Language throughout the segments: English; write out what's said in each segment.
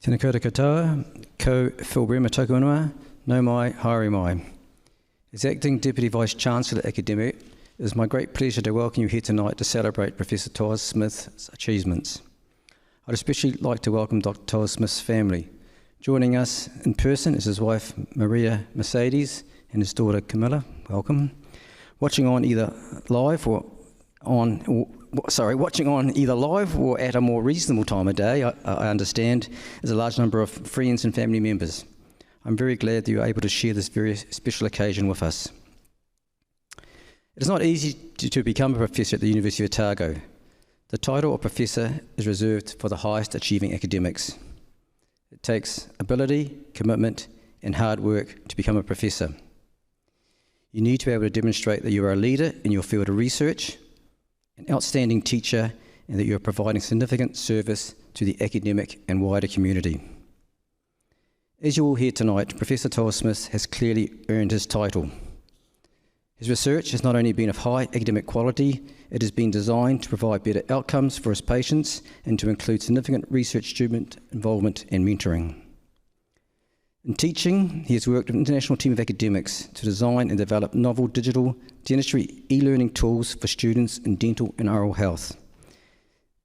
Tēnā koutou katoa, ko whilbrema taku ingoa, no mai, haere mai. As Acting Deputy Vice-Chancellor Academic, it is my great pleasure to welcome you here tonight to celebrate Professor Tawse-Smith's achievements. I'd especially like to welcome Dr. Tawse-Smith's family. Joining us in person is his wife Maria Mercedes and his daughter Camilla. Welcome. Watching on either live or at a more reasonable time of day, I understand, is a large number of friends and family members. I'm very glad that you're able to share this very special occasion with us. It is not easy to become a professor at the University of Otago. The title of professor is reserved for the highest achieving academics. It takes ability, commitment, and hard work to become a professor. You need to be able to demonstrate that you are a leader in your field of research, an outstanding teacher, and that you are providing significant service to the academic and wider community. As you will hear tonight, Professor Tawse-Smith has clearly earned his title. His research has not only been of high academic quality, it has been designed to provide better outcomes for his patients and to include significant research student involvement and mentoring. In teaching, he has worked with an international team of academics to design and develop novel digital dentistry e-learning tools for students in dental and oral health.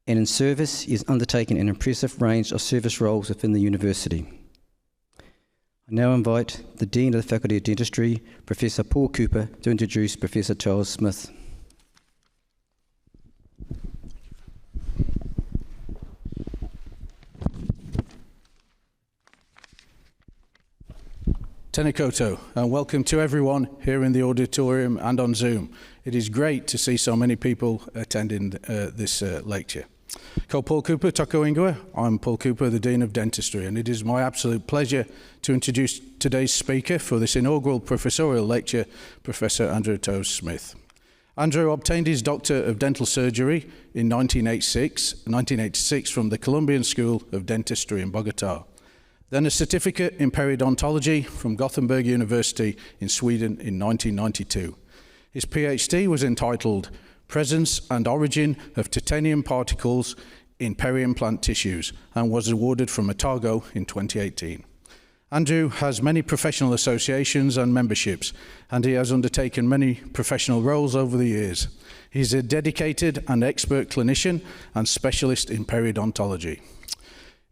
And in service, he has undertaken an impressive range of service roles within the university. I now invite the Dean of the Faculty of Dentistry, Professor Paul Cooper, to introduce Professor Tawse-Smith. Tēnā koutou, and welcome to everyone here in the auditorium and on Zoom. It is great to see so many people attending this lecture. Ko Paul Cooper, taku ingoa. I'm Paul Cooper, the Dean of Dentistry, and it is my absolute pleasure to introduce today's speaker for this inaugural professorial lecture, Professor Andrew Tawse-Smith. Andrew obtained his Doctor of Dental Surgery in 1986 from the Colombian School of Dentistry in Bogota. Then a certificate in periodontology from Gothenburg University in Sweden in 1992. His PhD was entitled Presence and Origin of Titanium Particles in Peri-implant Tissues and was awarded from Otago in 2018. Andrew has many professional associations and memberships, and he has undertaken many professional roles over the years. He's a dedicated and expert clinician and specialist in periodontology.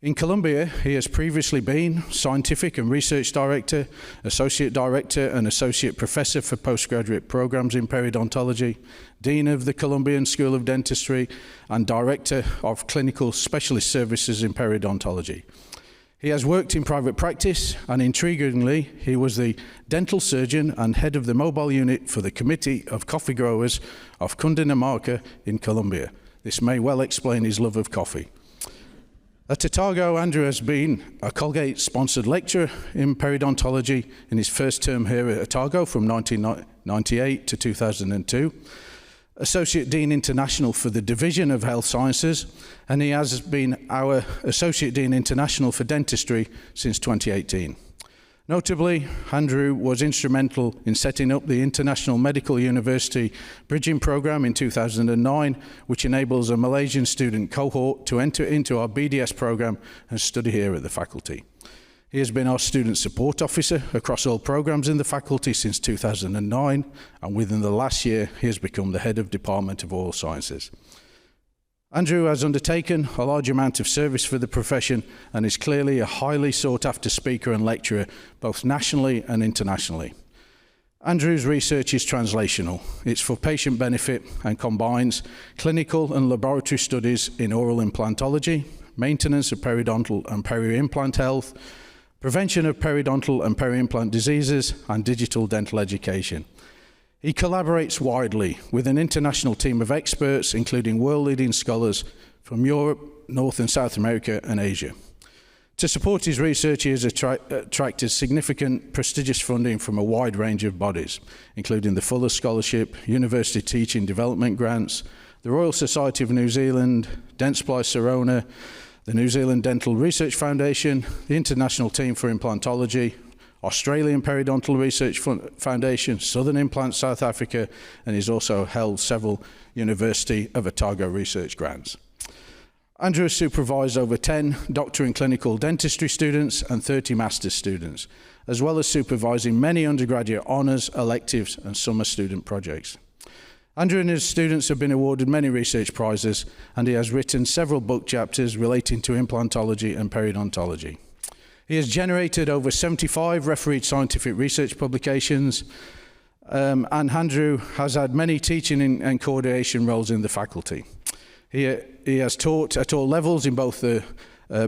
In Colombia, he has previously been Scientific and Research Director, Associate Director and Associate Professor for Postgraduate Programs in Periodontology, Dean of the Colombian School of Dentistry, and Director of Clinical Specialist Services in Periodontology. He has worked in private practice, and intriguingly, he was the dental surgeon and head of the mobile unit for the Committee of Coffee Growers of Cundinamarca in Colombia. This may well explain his love of coffee. At Otago, Andrew has been a Colgate-sponsored lecturer in periodontology in his first term here at Otago from 1998 to 2002, Associate Dean International for the Division of Health Sciences, and he has been our Associate Dean International for Dentistry since 2018. Notably, Andrew was instrumental in setting up the International Medical University Bridging Programme in 2009, which enables a Malaysian student cohort to enter into our BDS programme and study here at the faculty. He has been our student support officer across all programmes in the faculty since 2009, and within the last year, he has become the head of Department of Oral Sciences. Andrew has undertaken a large amount of service for the profession and is clearly a highly sought-after speaker and lecturer, both nationally and internationally. Andrew's research is translational. It's for patient benefit and combines clinical and laboratory studies in oral implantology, maintenance of periodontal and peri-implant health, prevention of periodontal and peri-implant diseases, and digital dental education. He collaborates widely with an international team of experts, including world-leading scholars from Europe, North and South America, and Asia. To support his research, he has attracted significant prestigious funding from a wide range of bodies, including the Fuller Scholarship, University Teaching Development Grants, the Royal Society of New Zealand, Dentsply Sirona, the New Zealand Dental Research Foundation, the International Team for Implantology, Australian Periodontal Research Foundation, Southern Implant South Africa, and he's also held several University of Otago research grants. Andrew has supervised over 10 doctor in clinical dentistry students and 30 master's students, as well as supervising many undergraduate honours, electives and summer student projects. Andrew and his students have been awarded many research prizes, and he has written several book chapters relating to implantology and periodontology. He has generated over 75 refereed scientific research publications, and Andrew has had many teaching and coordination roles in the faculty. He has taught at all levels in both the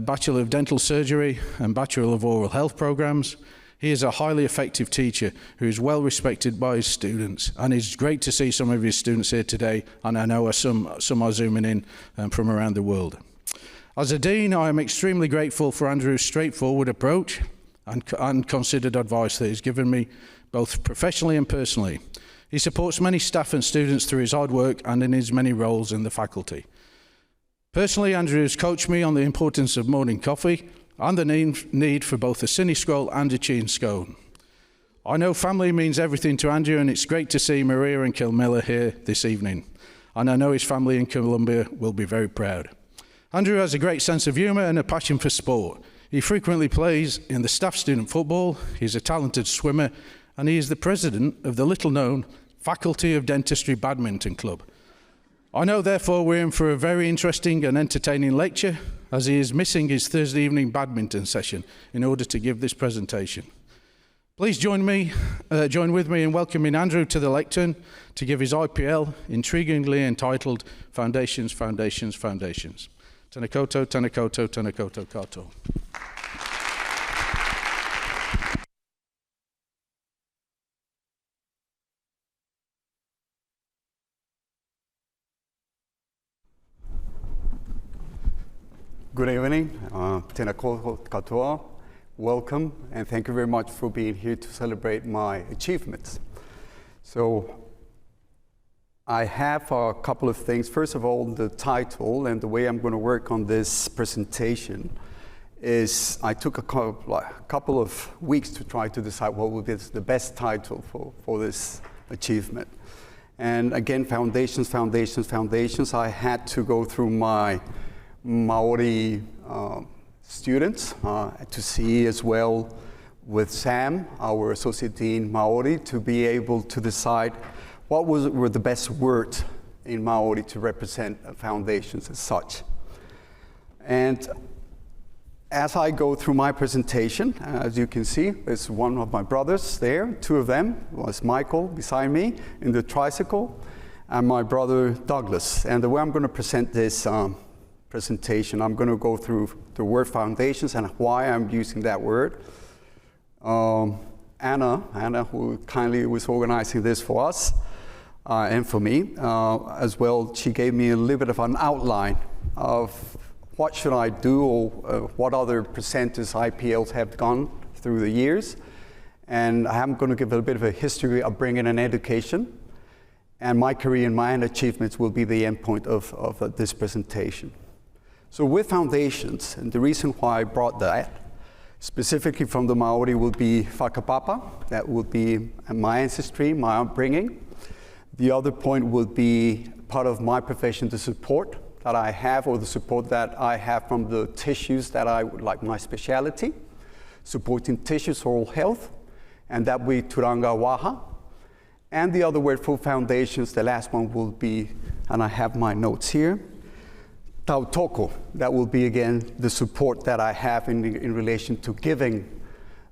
Bachelor of Dental Surgery and Bachelor of Oral Health programs. He is a highly effective teacher who is well respected by his students, and it's great to see some of his students here today, and I know some are zooming in from around the world. As a Dean, I am extremely grateful for Andrew's straightforward approach and considered advice that he's given me both professionally and personally. He supports many staff and students through his hard work and in his many roles in the faculty. Personally, Andrew has coached me on the importance of morning coffee and the need for both a cine scroll and a cheese scone. I know family means everything to Andrew, and it's great to see Maria and Kilmilla here this evening. And I know his family in Colombia will be very proud. Andrew has a great sense of humour and a passion for sport. He frequently plays in the staff student football, he's a talented swimmer, and he is the president of the little-known Faculty of Dentistry Badminton Club. I know, therefore, we're in for a very interesting and entertaining lecture, as he is missing his Thursday evening badminton session in order to give this presentation. Please join with me in welcoming Andrew to the lectern to give his IPL, intriguingly entitled Foundations, Foundations, Foundations. Tanakoto, Tanakoto, Tanakoto, Kato. Good evening, Tēnā katoa, welcome, and thank you very much for being here to celebrate my achievements. So, I have a couple of things. First of all, the title and the way I'm going to work on this presentation is I took a couple of weeks to try to decide what would be the best title for this achievement. And again, foundations, foundations, foundations. I had to go through my Maori students to see as well with Sam, our Associate Dean Maori, to be able to decide what were the best words in Maori to represent foundations as such. And as I go through my presentation, as you can see, there's one of my brothers there, two of them, was Michael beside me in the tricycle, and my brother Douglas. And the way I'm going to present this presentation, I'm going to go through the word foundations and why I'm using that word. Anna, who kindly was organizing this for us and for me as well, she gave me a little bit of an outline of what should I do or what other presenters IPLs have gone through the years. And I'm going to give a bit of a history of bringing in education. And my career and my achievements will be the end point of this presentation. So with foundations, and the reason why I brought that, specifically from the Maori, will be whakapapa. That would be my ancestry, my upbringing. The other point would be part of my profession, the support that I have, or the support that I have from the tissues that I would like my specialty, supporting tissues, oral health, and that would be turanga waha. And the other word for foundations, the last one will be, and I have my notes here, tautoko. That will be, again, the support that I have in relation to giving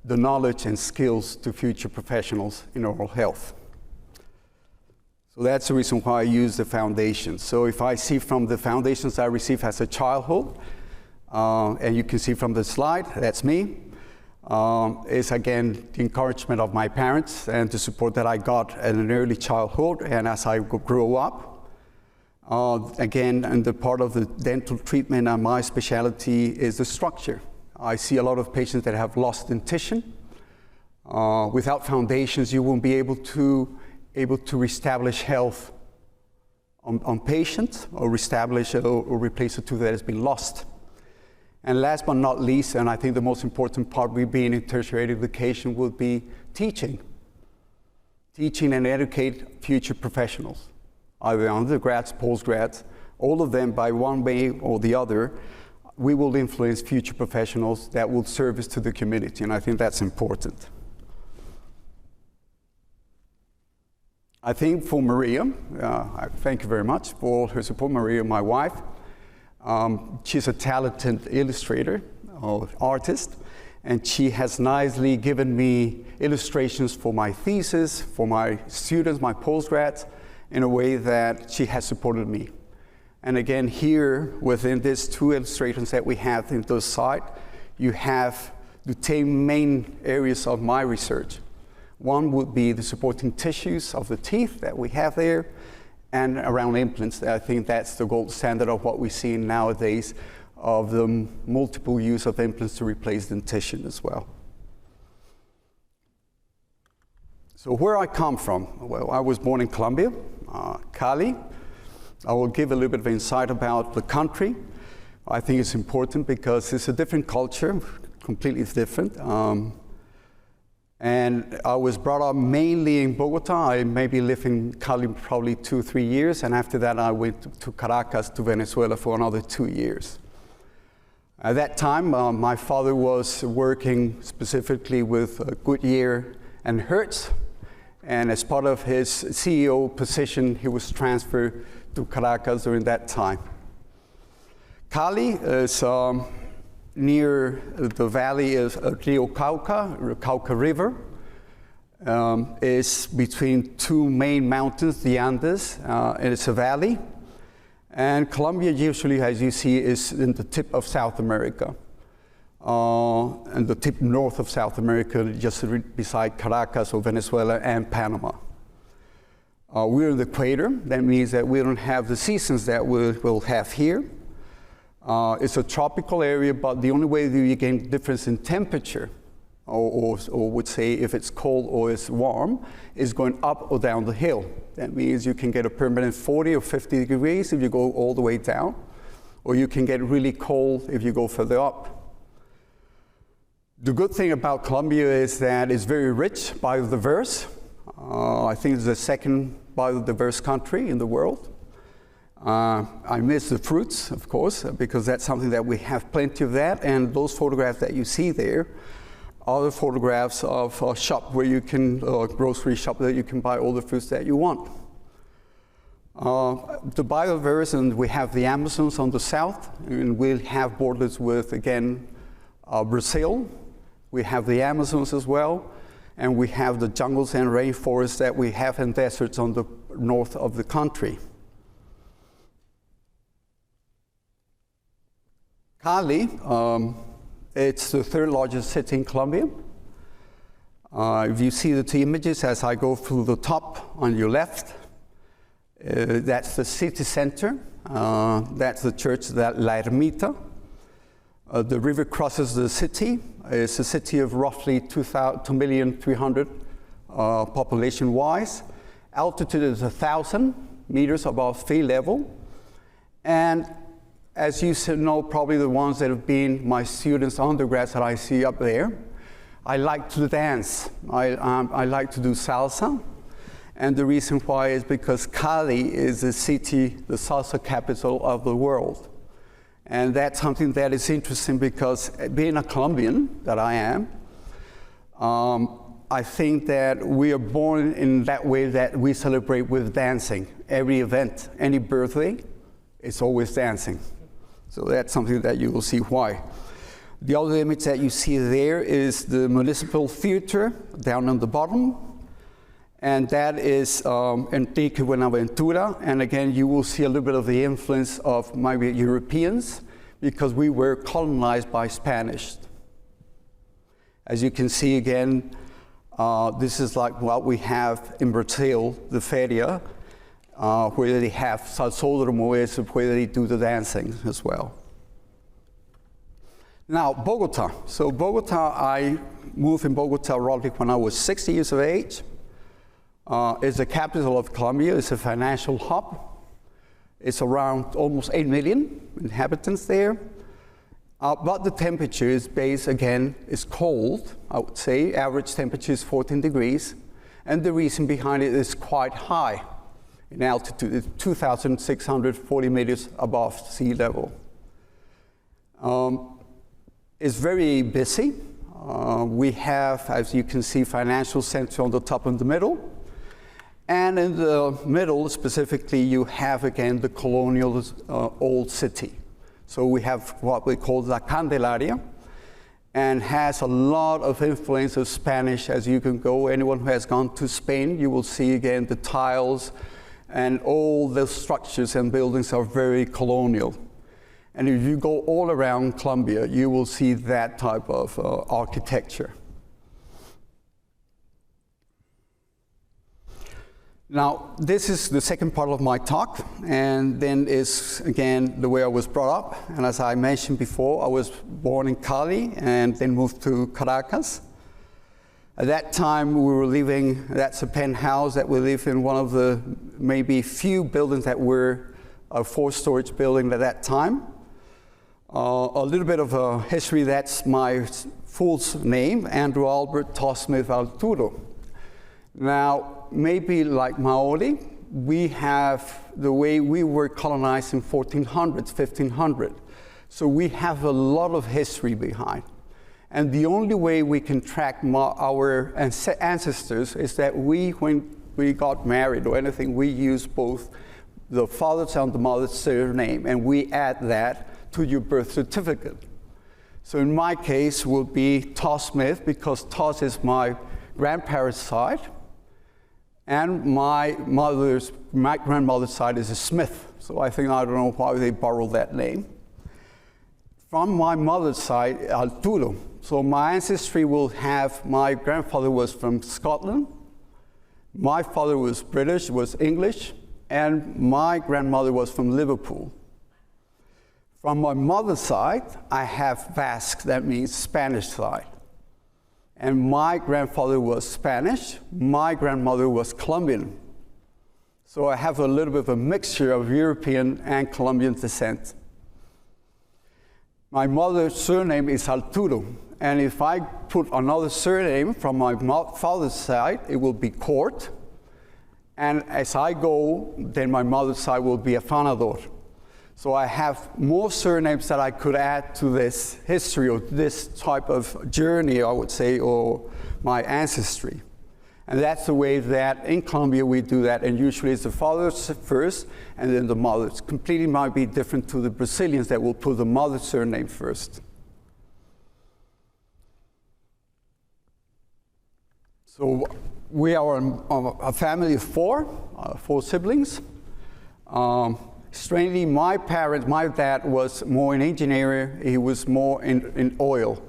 the knowledge and skills to future professionals in oral health. So that's the reason why I use the foundations. So if I see from the foundations I received as a childhood, and you can see from the slide, that's me, is again the encouragement of my parents and the support that I got at an early childhood and as I grew up. Again, and the part of the dental treatment and my specialty is the structure. I see a lot of patients that have lost dentition. Without foundations, you won't be able to reestablish health on patients or reestablish or replace a tooth that has been lost. And last but not least, and I think the most important part we being in tertiary education would be teaching. Teaching and educate future professionals, either undergrads, postgrads, all of them by one way or the other, we will influence future professionals that will service to the community, and I think that's important. I think for Maria, I thank you very much for all her support. Maria, my wife, she's a talented illustrator, or artist, and she has nicely given me illustrations for my thesis, for my students, my postgrads, in a way that she has supported me. And again, here within these two illustrations that we have in this site, you have the 10 main areas of my research. One would be the supporting tissues of the teeth that we have there, and around implants. I think that's the gold standard of what we see nowadays, of the multiple use of implants to replace dentition as well. So where I come from, well, I was born in Colombia, Cali. I will give a little bit of insight about the country. I think it's important because it's a different culture, completely different. And I was brought up mainly in Bogota. I maybe lived in Cali probably 2-3 years, and after that I went to Caracas, to Venezuela for another 2 years. At that time, my father was working specifically with Goodyear and Hertz, and as part of his CEO position, he was transferred to Caracas during that time. Cali is near the valley of Rio Cauca, the Cauca River. Is between two main mountains, the Andes, and it's a valley. And Colombia usually, as you see, is in the tip of South America. And the tip north of South America, just beside Caracas or Venezuela and Panama. We're in the equator. That means that we don't have the seasons that we'll have here. It's a tropical area, but the only way that you get difference in temperature, or would say if it's cold or it's warm, is going up or down the hill. That means you can get a permanent 40 or 50 degrees if you go all the way down, or you can get really cold if you go further up. The good thing about Colombia is that it's very rich, biodiverse. I think it's the second biodiverse country in the world. I miss the fruits, of course, because that's something that we have plenty of that, and those photographs that you see there are the photographs of a shop where you can, grocery shop that you can buy all the fruits that you want. The biodiverse, and we have the Amazons on the south, and we'll have borders with, again, Brazil. We have the Amazons as well, and we have the jungles and rainforests that we have in deserts on the north of the country. Cali, it's the third largest city in Colombia. If you see the two images as I go through the top on your left, that's the city center. That's the church, that La Ermita. The river crosses the city. It's a city of roughly 2,300,000 population-wise. Altitude is 1,000 meters above sea level. And as you know, probably the ones that have been my students, undergrads that I see up there, I like to dance. I like to do salsa. And the reason why is because Cali is the city, the salsa capital of the world. And that's something that is interesting because being a Colombian, that I am, I think that we are born in that way that we celebrate with dancing. Every event, any birthday, it's always dancing. So that's something that you will see why. The other image that you see there is the municipal theater down on the bottom. And that is Enrique Buenaventura. And again, you will see a little bit of the influence of maybe Europeans because we were colonized by Spanish. As you can see again, this is like what we have in Brazil, the feria, where they have Salsódromo, is where they do the dancing as well. Now, Bogota. So Bogota, I moved in Bogota roughly when I was 60 years of age. It's the capital of Colombia. It's a financial hub. It's around almost 8 million inhabitants there. But the temperature is based, again, is cold, I would say. Average temperature is 14 degrees. And the reason behind it is quite high. in altitude. It's 2,640 meters above sea level. It's very busy. We have, as you can see, financial center on the top and the middle. And in the middle, specifically, you have, again, the colonial old city. So we have what we call La Candelaria, and has a lot of influence of Spanish as you can go. Anyone who has gone to Spain, you will see, again, the tiles and all the structures and buildings are very colonial. And if you go all around Colombia, you will see that type of architecture. Now, this is the second part of my talk, and then is, again, the way I was brought up. And as I mentioned before, I was born in Cali and then moved to Caracas. At that time, we were living, that's a penthouse that we live in, one of the maybe few buildings that were a four-storage building at that time. A little bit of a history, that's my full name, Andrew Albert Tawse-Smith Arturo. Now, maybe like Maori, we have the way we were colonized in 1400s, 1500. So we have a lot of history behind. And the only way we can track our ancestors is that when we got married or anything, we use both the father's and the mother's surname, and we add that to your birth certificate. So in my case, will be Tawse-Smith, because Tawse is my grandparents' side. And my grandmother's side is a Smith. So I don't know why they borrowed that name. From my mother's side, Arturo. So my ancestry will have, my grandfather was from Scotland, my father was British, was English, and my grandmother was from Liverpool. From my mother's side, I have Basque, that means Spanish side. And my grandfather was Spanish, my grandmother was Colombian. So I have a little bit of a mixture of European and Colombian descent. My mother's surname is Arturo, and if I put another surname from my father's side, it will be Court. And as I go, then my mother's side will be Afanador. So I have more surnames that I could add to this history or this type of journey, I would say, or my ancestry. And that's the way that in Colombia we do that, and usually it's the father's first and then the mother's. Completely might be different to the Brazilians that will put the mother's surname first. So we are a family of four siblings. Strangely, my dad was more in engineering, he was more in oil.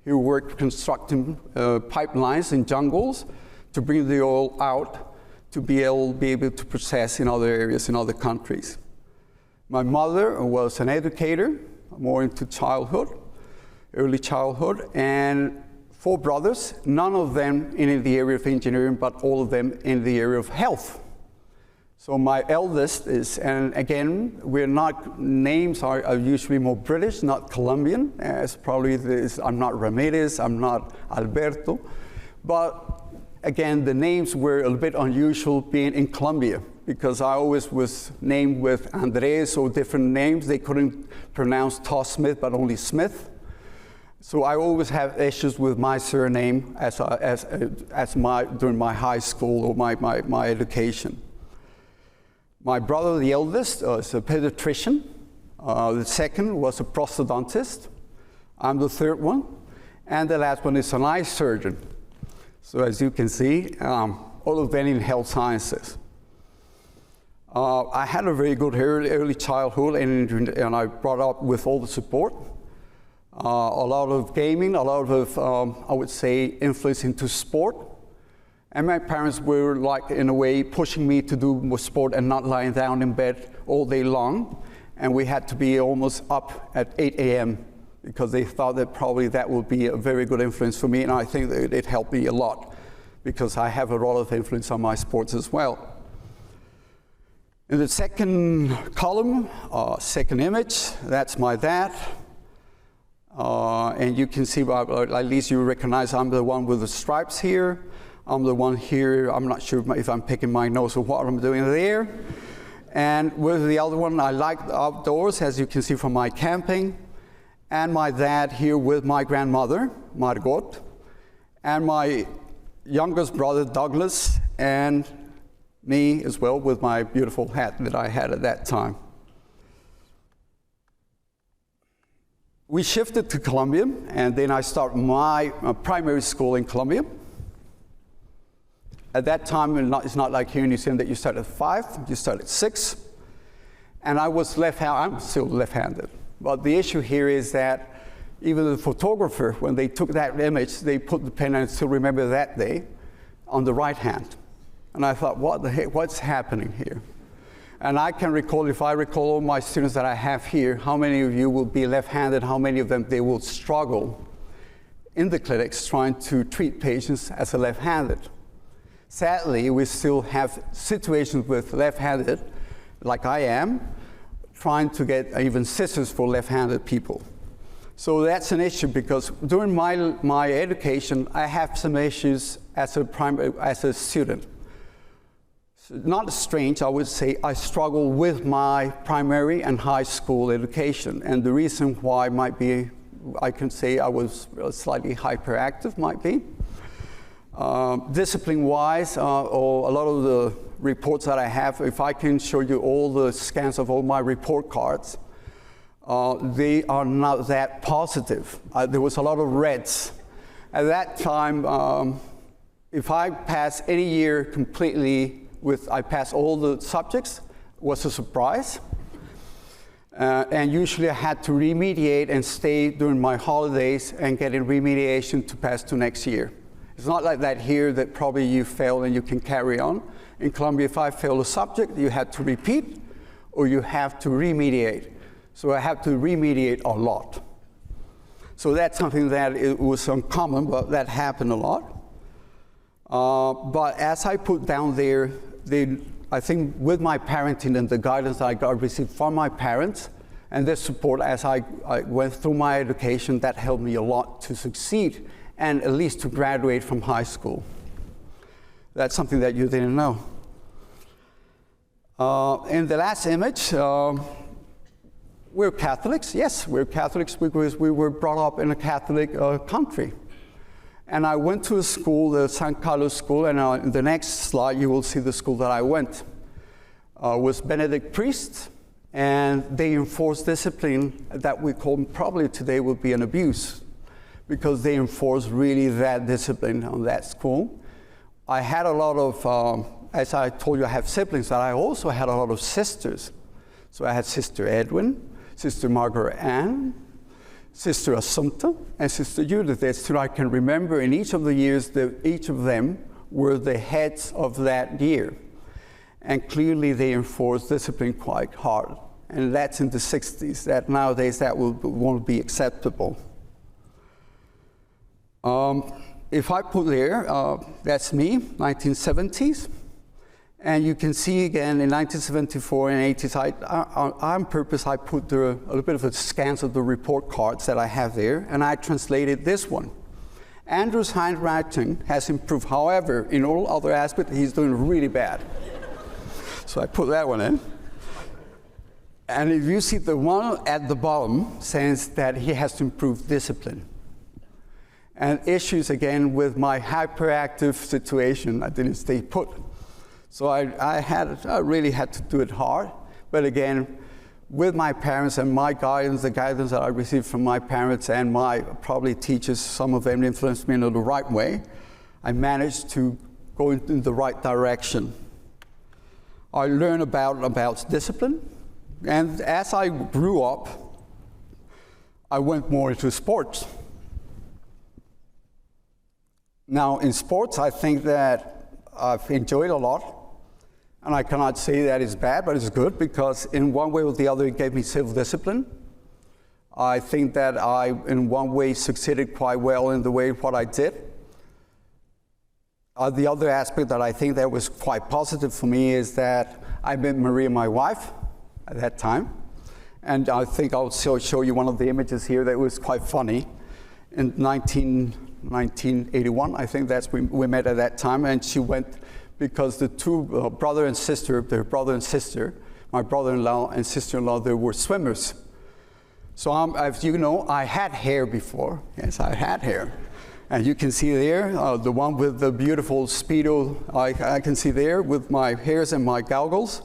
He worked constructing pipelines in jungles to bring the oil out to be able to process in other areas, in other countries. My mother was an educator, more into childhood, early childhood, and four brothers, none of them in the area of engineering, but all of them in the area of health. So my eldest is, and again, names are usually more British, not Colombian, as probably I'm not Ramirez, I'm not Alberto, but again, the names were a little bit unusual being in Colombia, because I always was named with Andres or different names. They couldn't pronounce Tawse-Smith, but only Smith. So I always have issues with my surname during my high school or my education. My brother, the eldest, is a pediatrician. The second was a prosthodontist. I'm the third one. And the last one is an eye surgeon. So as you can see, all of them in health sciences. I had a very good early childhood, and I brought up with all the support. A lot of gaming, a lot of, I would say, influence into sport. And my parents were, like, in a way, pushing me to do more sport and not lying down in bed all day long. And we had to be almost up at 8 a.m. because they thought that probably that would be a very good influence for me. And I think that it helped me a lot because I have a lot of influence on my sports as well. In the second column, second image, that's my dad. And you can see, at least you recognize I'm the one with the stripes here. I'm the one here. I'm not sure if I'm picking my nose or what I'm doing there. And with the other one, I like the outdoors, as you can see from my camping. And my dad here with my grandmother, Margot, and my youngest brother, Douglas, and me as well with my beautiful hat that I had at that time. We shifted to Columbia, and then I started my primary school in Columbia. At that time, it's not like here in New Zealand that you start at 5, you start at 6. And I was left-handed, I'm still left-handed. But the issue here is that even the photographer, when they took that image, they put the pen, and I still remember that day, on the right hand. And I thought, what the heck, what's happening here? And I can recall, if I recall all my students that I have here, how many of you will be left-handed, how many of them they will struggle in the clinics trying to treat patients as a left-handed. Sadly, we still have situations with left-handed, like I am, trying to get even scissors for left-handed people. So that's an issue because during my education, I have some issues as a student. Not strange, I would say I struggle with my primary and high school education. And the reason why might be, I can say I was slightly hyperactive, might be. Discipline-wise, or a lot of the reports that I have, if I can show you all the scans of all my report cards, they are not that positive. There was a lot of reds. At that time, if I pass any year completely I pass all the subjects, was a surprise. And usually I had to remediate and stay during my holidays and get in remediation to pass to next year. It's not like that here that probably you fail and you can carry on. In Columbia, if I fail a subject, you had to repeat or you have to remediate. So I have to remediate a lot. So that's something that it was uncommon, but that happened a lot. But as I put down there, I think with my parenting and the guidance that I received from my parents and their support as I went through my education, that helped me a lot to succeed and at least to graduate from high school. That's something that you didn't know. In the last image, we're Catholics. Yes, we're Catholics because we were brought up in a Catholic country. And I went to a school, the San Carlos School, and in the next slide you will see the school that I went. Was Benedict priests, and they enforced discipline that we call probably today would be an abuse, because they enforced really that discipline on that school. I had a lot of, as I told you, I have siblings, but I also had a lot of sisters. So I had Sister Edwin, Sister Margaret Ann, Sister Assumpta, and Sister Judith. That's who I can remember in each of the years that each of them were the heads of that year. And clearly they enforced discipline quite hard. And that's in the 60s. That nowadays that won't be acceptable. If I put there, that's me, 1970s. And you can see again in 1974 and 80s, on purpose, I put a little bit of a scans of the report cards that I have there, and I translated this one. Andrew's handwriting has improved. However, in all other aspects, he's doing really bad. So I put that one in. And if you see the one at the bottom says that he has to improve discipline. And issues again with my hyperactive situation, I didn't stay put. So I really had to do it hard. But again, with my parents and my guidance, the guidance that I received from my parents and my probably teachers, some of them influenced me in the right way, I managed to go in the right direction. I learned about discipline. And as I grew up, I went more into sports. Now, in sports, I think that I've enjoyed a lot. And I cannot say that it's bad, but it's good because in one way or the other, it gave me self-discipline. I think that I, in one way, succeeded quite well in the way what I did. The other aspect that I think that was quite positive for me is that I met Maria, my wife, at that time. And I think I'll show you one of the images here that was quite funny. In 1999, 1981. I think that's when we met at that time, and she went because the two brother and sister, my brother-in-law and sister-in-law, they were swimmers. So as you know, I had hair before. Yes, I had hair. And you can see there, the one with the beautiful Speedo, I can see there with my hairs and my goggles.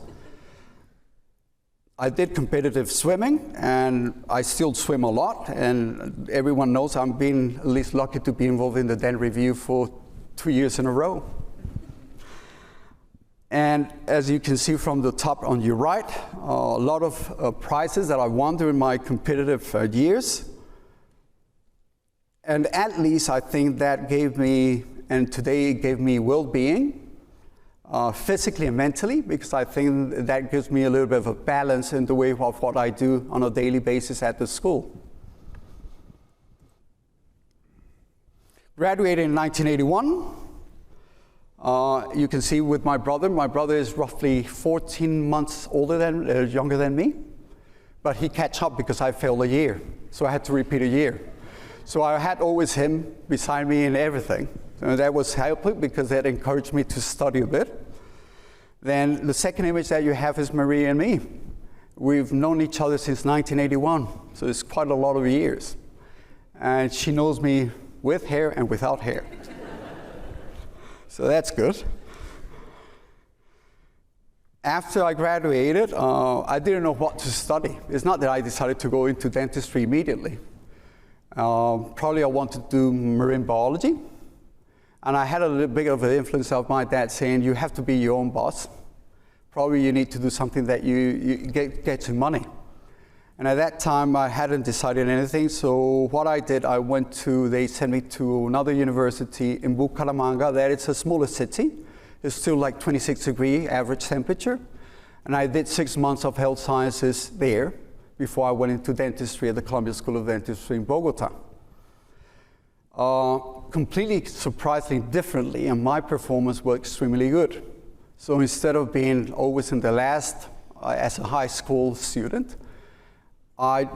I did competitive swimming, and I still swim a lot, and everyone knows I'm being at least lucky to be involved in the Den Review for 2 years in a row. And as you can see from the top on your right, a lot of prizes that I won during my competitive years. And at least I think that gave me, and today it gave me well-being, physically and mentally, because I think that gives me a little bit of a balance in the way of what I do on a daily basis at the school. Graduated in 1981. You can see with my brother is roughly 14 months younger than me, but he catch up because I failed a year, so I had to repeat a year. So I had always him beside me in everything. And that was helpful because that encouraged me to study a bit. Then the second image that you have is Marie and me. We've known each other since 1981, so it's quite a lot of years. And she knows me with hair and without hair. So that's good. After I graduated, I didn't know what to study. It's not that I decided to go into dentistry immediately. Probably I wanted to do marine biology. And I had a little bit of an influence of my dad saying, you have to be your own boss. Probably you need to do something that you get you money. And at that time, I hadn't decided anything. So what I did, they sent me to another university in Bucaramanga. That it's a smaller city. It's still like 26-degree average temperature. And I did 6 months of health sciences there before I went into dentistry at the Columbia School of Dentistry in Bogota. Completely surprisingly differently, and my performance was extremely good. So instead of being always in the last as a high school student, I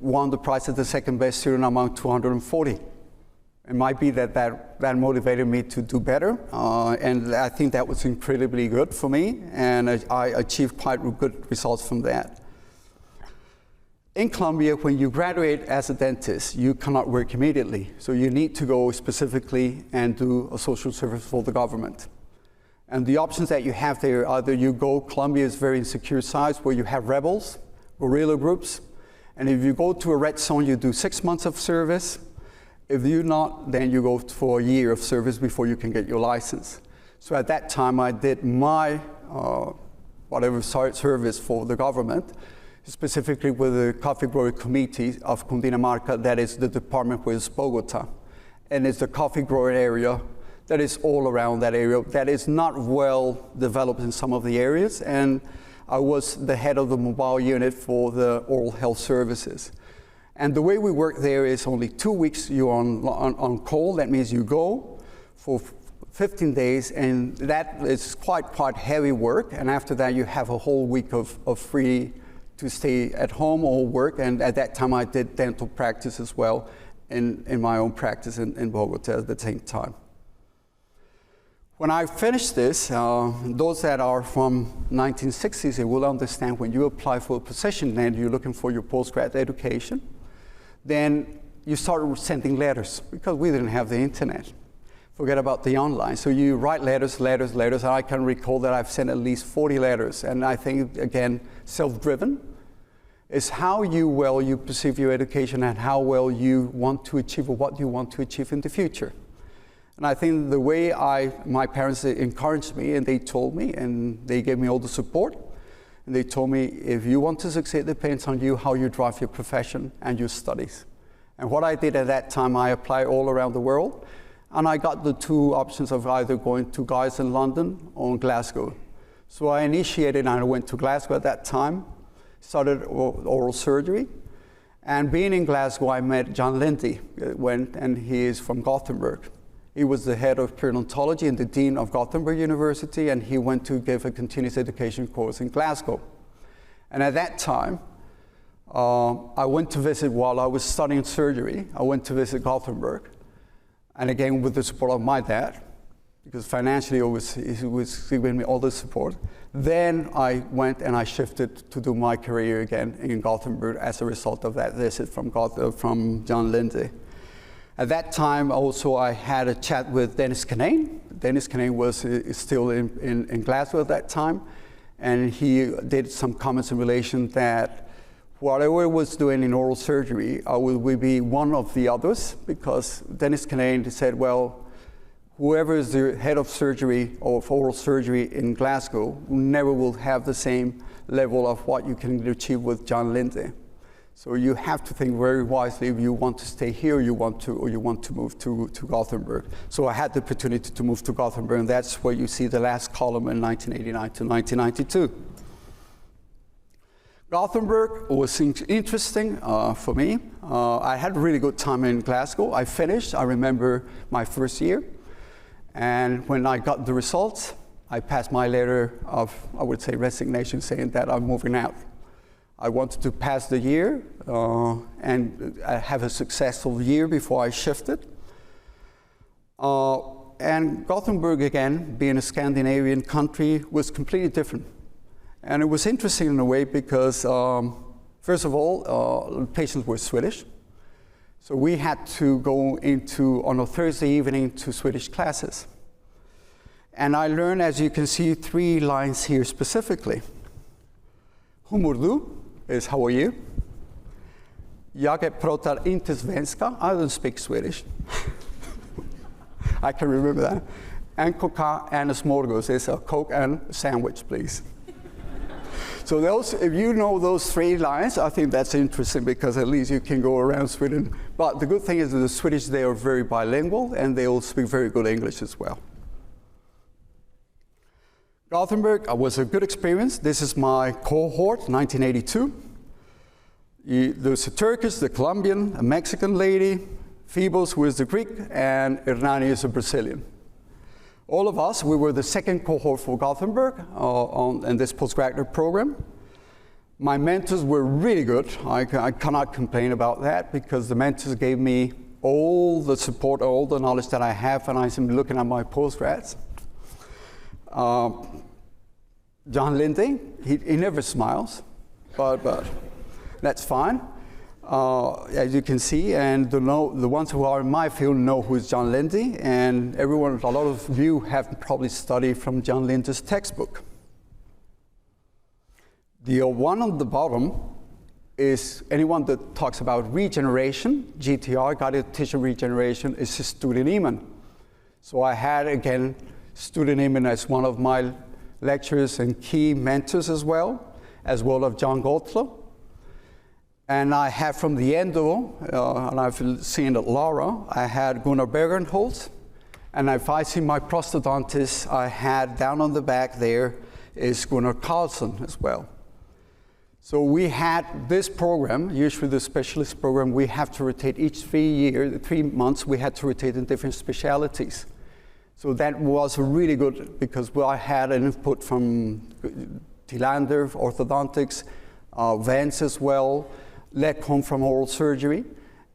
won the prize as the second best student among 240. It might be that motivated me to do better, and I think that was incredibly good for me, and I achieved quite good results from that. In Columbia, when you graduate as a dentist, you cannot work immediately. So you need to go specifically and do a social service for the government. And the options that you have there, either you go, Columbia is very insecure sites where you have rebels, guerrilla groups. And if you go to a red zone, you do 6 months of service. If you not, then you go for a year of service before you can get your license. So at that time, I did my service for the government, specifically with the Coffee Grower Committee of Cundinamarca, that is the department with Bogota. And it's the coffee grower area that is all around that area that is not well developed in some of the areas. And I was the head of the mobile unit for the oral health services. And the way we work there is only 2 weeks you're on call. That means you go for 15 days, and that is quite heavy work. And after that, you have a whole week of free to stay at home or work, and at that time I did dental practice as well in my own practice in Bogota at the same time. When I finished this, those that are from 1960s, they will understand when you apply for a position and you're looking for your postgrad education, then you start sending letters because we didn't have the internet. Forget about the online. So you write letters, and I can recall that I've sent at least 40 letters. And I think, again, self-driven is how you perceive your education and how well you want to achieve or what you want to achieve in the future. And I think the way my parents encouraged me, and they told me, and they gave me all the support, and they told me, if you want to succeed, it depends on you how you drive your profession and your studies. And what I did at that time, I applied all around the world. And I got the two options of either going to Guy's in London or in Glasgow. So I initiated and I went to Glasgow at that time, started oral surgery. And being in Glasgow, I met John Lindy, and he is from Gothenburg. He was the head of periodontology and the dean of Gothenburg University, and he went to give a continuous education course in Glasgow. And at that time, I went to visit while I was studying surgery. I went to visit Gothenburg. and again with the support of my dad, because financially he was giving me all the support. Then I went and I shifted to do my career again in Gothenburg as a result of that visit from John Lindsay. At that time also I had a chat with Dennis Kinane. Dennis Kinane was still in Glasgow at that time, and he did some comments in relation that whatever I was doing in oral surgery, I will be one of the others, because Dennis Kinane said, well, whoever is the head of surgery or of oral surgery in Glasgow never will have the same level of what you can achieve with John Lindsay. So you have to think very wisely if you want to stay here or you want to move to Gothenburg. So I had the opportunity to move to Gothenburg, and that's where you see the last column in 1989 to 1992. Gothenburg was interesting for me. I had a really good time in Glasgow. I finished, I remember my first year. And when I got the results, I passed my letter of, I would say, resignation, saying that I'm moving out. I wanted to pass the year and have a successful year before I shifted. And Gothenburg, again, being a Scandinavian country, was completely different. And it was interesting in a way because, first of all, patients were Swedish. So we had to go on a Thursday evening to Swedish classes. And I learned, as you can see, 3 lines here specifically. Hur mår du? Is how are you? Jag pratar inte svenska. I don't speak Swedish. I can remember that. En coca and a smorgasbord is a Coke and a sandwich, please. So those, if you know those 3 lines, I think that's interesting because at least you can go around Sweden. But the good thing is that the Swedish, they are very bilingual and they all speak very good English as well. Gothenburg was a good experience. This is my cohort, 1982. There's a Turkish, the Colombian, a Mexican lady, Phoebos, who is the Greek, and Hernani is a Brazilian. All of us, we were the second cohort for Gothenburg in this postgraduate program. My mentors were really good. I cannot complain about that because the mentors gave me all the support, all the knowledge that I have when I'm looking at my postgrads. John Lindsay, he never smiles, but that's fine. As you can see, and the ones who are in my field know who is John Lindsay, and a lot of you have probably studied from John Lindsay's textbook. The one on the bottom is anyone that talks about regeneration, GTR, guided tissue regeneration, is Sture Niemann. So I had, again, Sture Niemann as one of my lecturers and key mentors as well of John Gottlob. And I have from the endo, and I've seen it Laura, I had Gunnar Bergenholtz, and if I see my prosthodontist, I had down on the back there is Gunnar Carlson as well. So we had this program, usually the specialist program, we have to rotate each 3 months, we had to rotate in different specialities. So that was really good because I had an input from Tillander, orthodontics, Vance as well, Lekholm from oral surgery.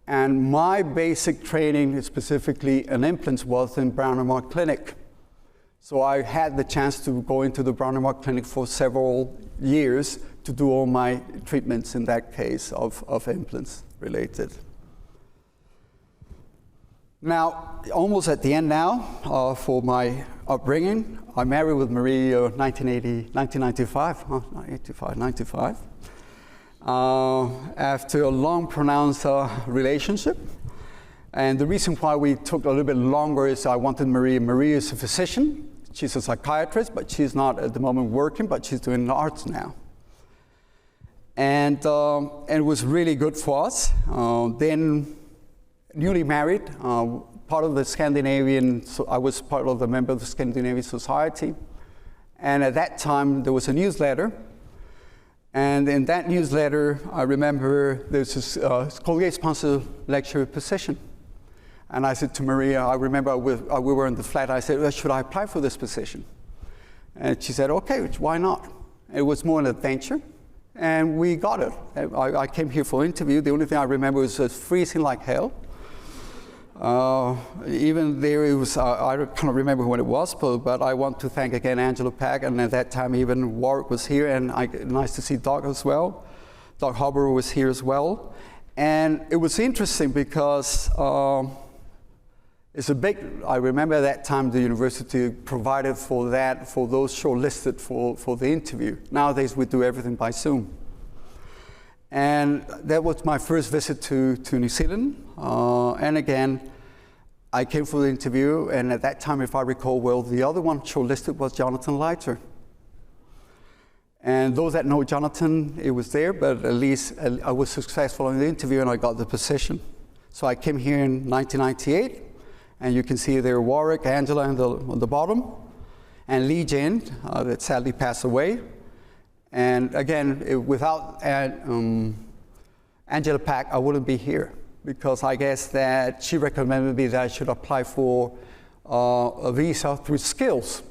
And my basic training, specifically in implants, was in Brown & Mark Clinic. So I had the chance to go into the Brown & Mark Clinic for several years to do all my treatments in that case of implants related. Now, almost at the end now for my upbringing. I married with Marie 1995. After a long, pronounced relationship. And the reason why we took a little bit longer is I wanted Marie. Marie is a physician. She's a psychiatrist, but she's not at the moment working, but she's doing the arts now. And it was really good for us. Then, newly married, part of the Scandinavian, so I was part of the member of the Scandinavian Society. And at that time, there was a newsletter. And in that newsletter, I remember there's this Colgate-sponsored lecture position. And I said to Maria, I remember we were in the flat, I said, well, should I apply for this position? And she said, okay, why not? It was more an adventure, and we got it. I came here for an interview. The only thing I remember was freezing like hell. Even there, it was, I can't remember when it was, but I want to thank again Angela Pack, and at that time even Warwick was here, and nice to see Doug as well. Doug Hobber was here as well. And it was interesting because I remember at that time the university provided for those shortlisted for the interview. Nowadays we do everything by Zoom. And that was my first visit to New Zealand. And again, I came for the interview, and at that time, if I recall well, the other one shortlisted was Jonathan Leiter. And those that know Jonathan, it was there, but at least I was successful in the interview and I got the position. So I came here in 1998, and you can see there Warwick, Angela on the bottom, and Lee Jane, that sadly passed away. And again, without Angela Pack, I wouldn't be here, because I guess that she recommended me that I should apply for a visa through skills.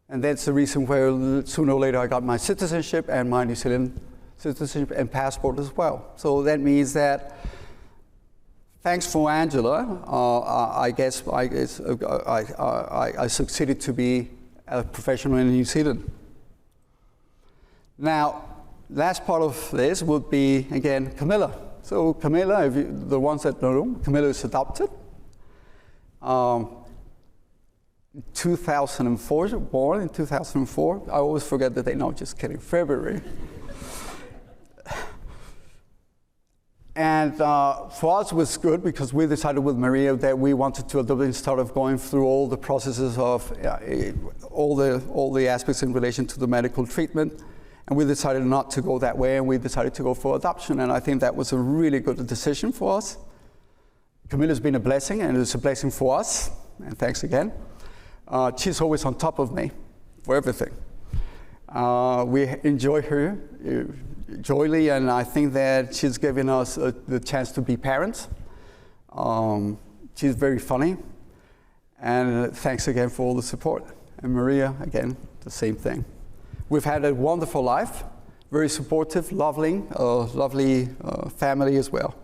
And that's the reason where sooner or later I got my citizenship and my New Zealand citizenship and passport as well. So that means that thanks for Angela, I guess I succeeded to be a professional in New Zealand. Now, last part of this would be, again, Camilla. So Camilla, the ones that don't know, Camilla is adopted. 2004, born in 2004. I always forget the date. No, just kidding, February. And for us it was good because we decided with Maria that we wanted to adopt instead of going through all the processes of all the aspects in relation to the medical treatment. And we decided not to go that way, and we decided to go for adoption. And I think that was a really good decision for us. Camilla's been a blessing, and it's a blessing for us. And thanks again. She's always on top of me for everything. We enjoy her joyfully, and I think that she's given us the chance to be parents. She's very funny, and thanks again for all the support. And Maria, again, the same thing. We've had a wonderful life, very supportive, lovely family as well.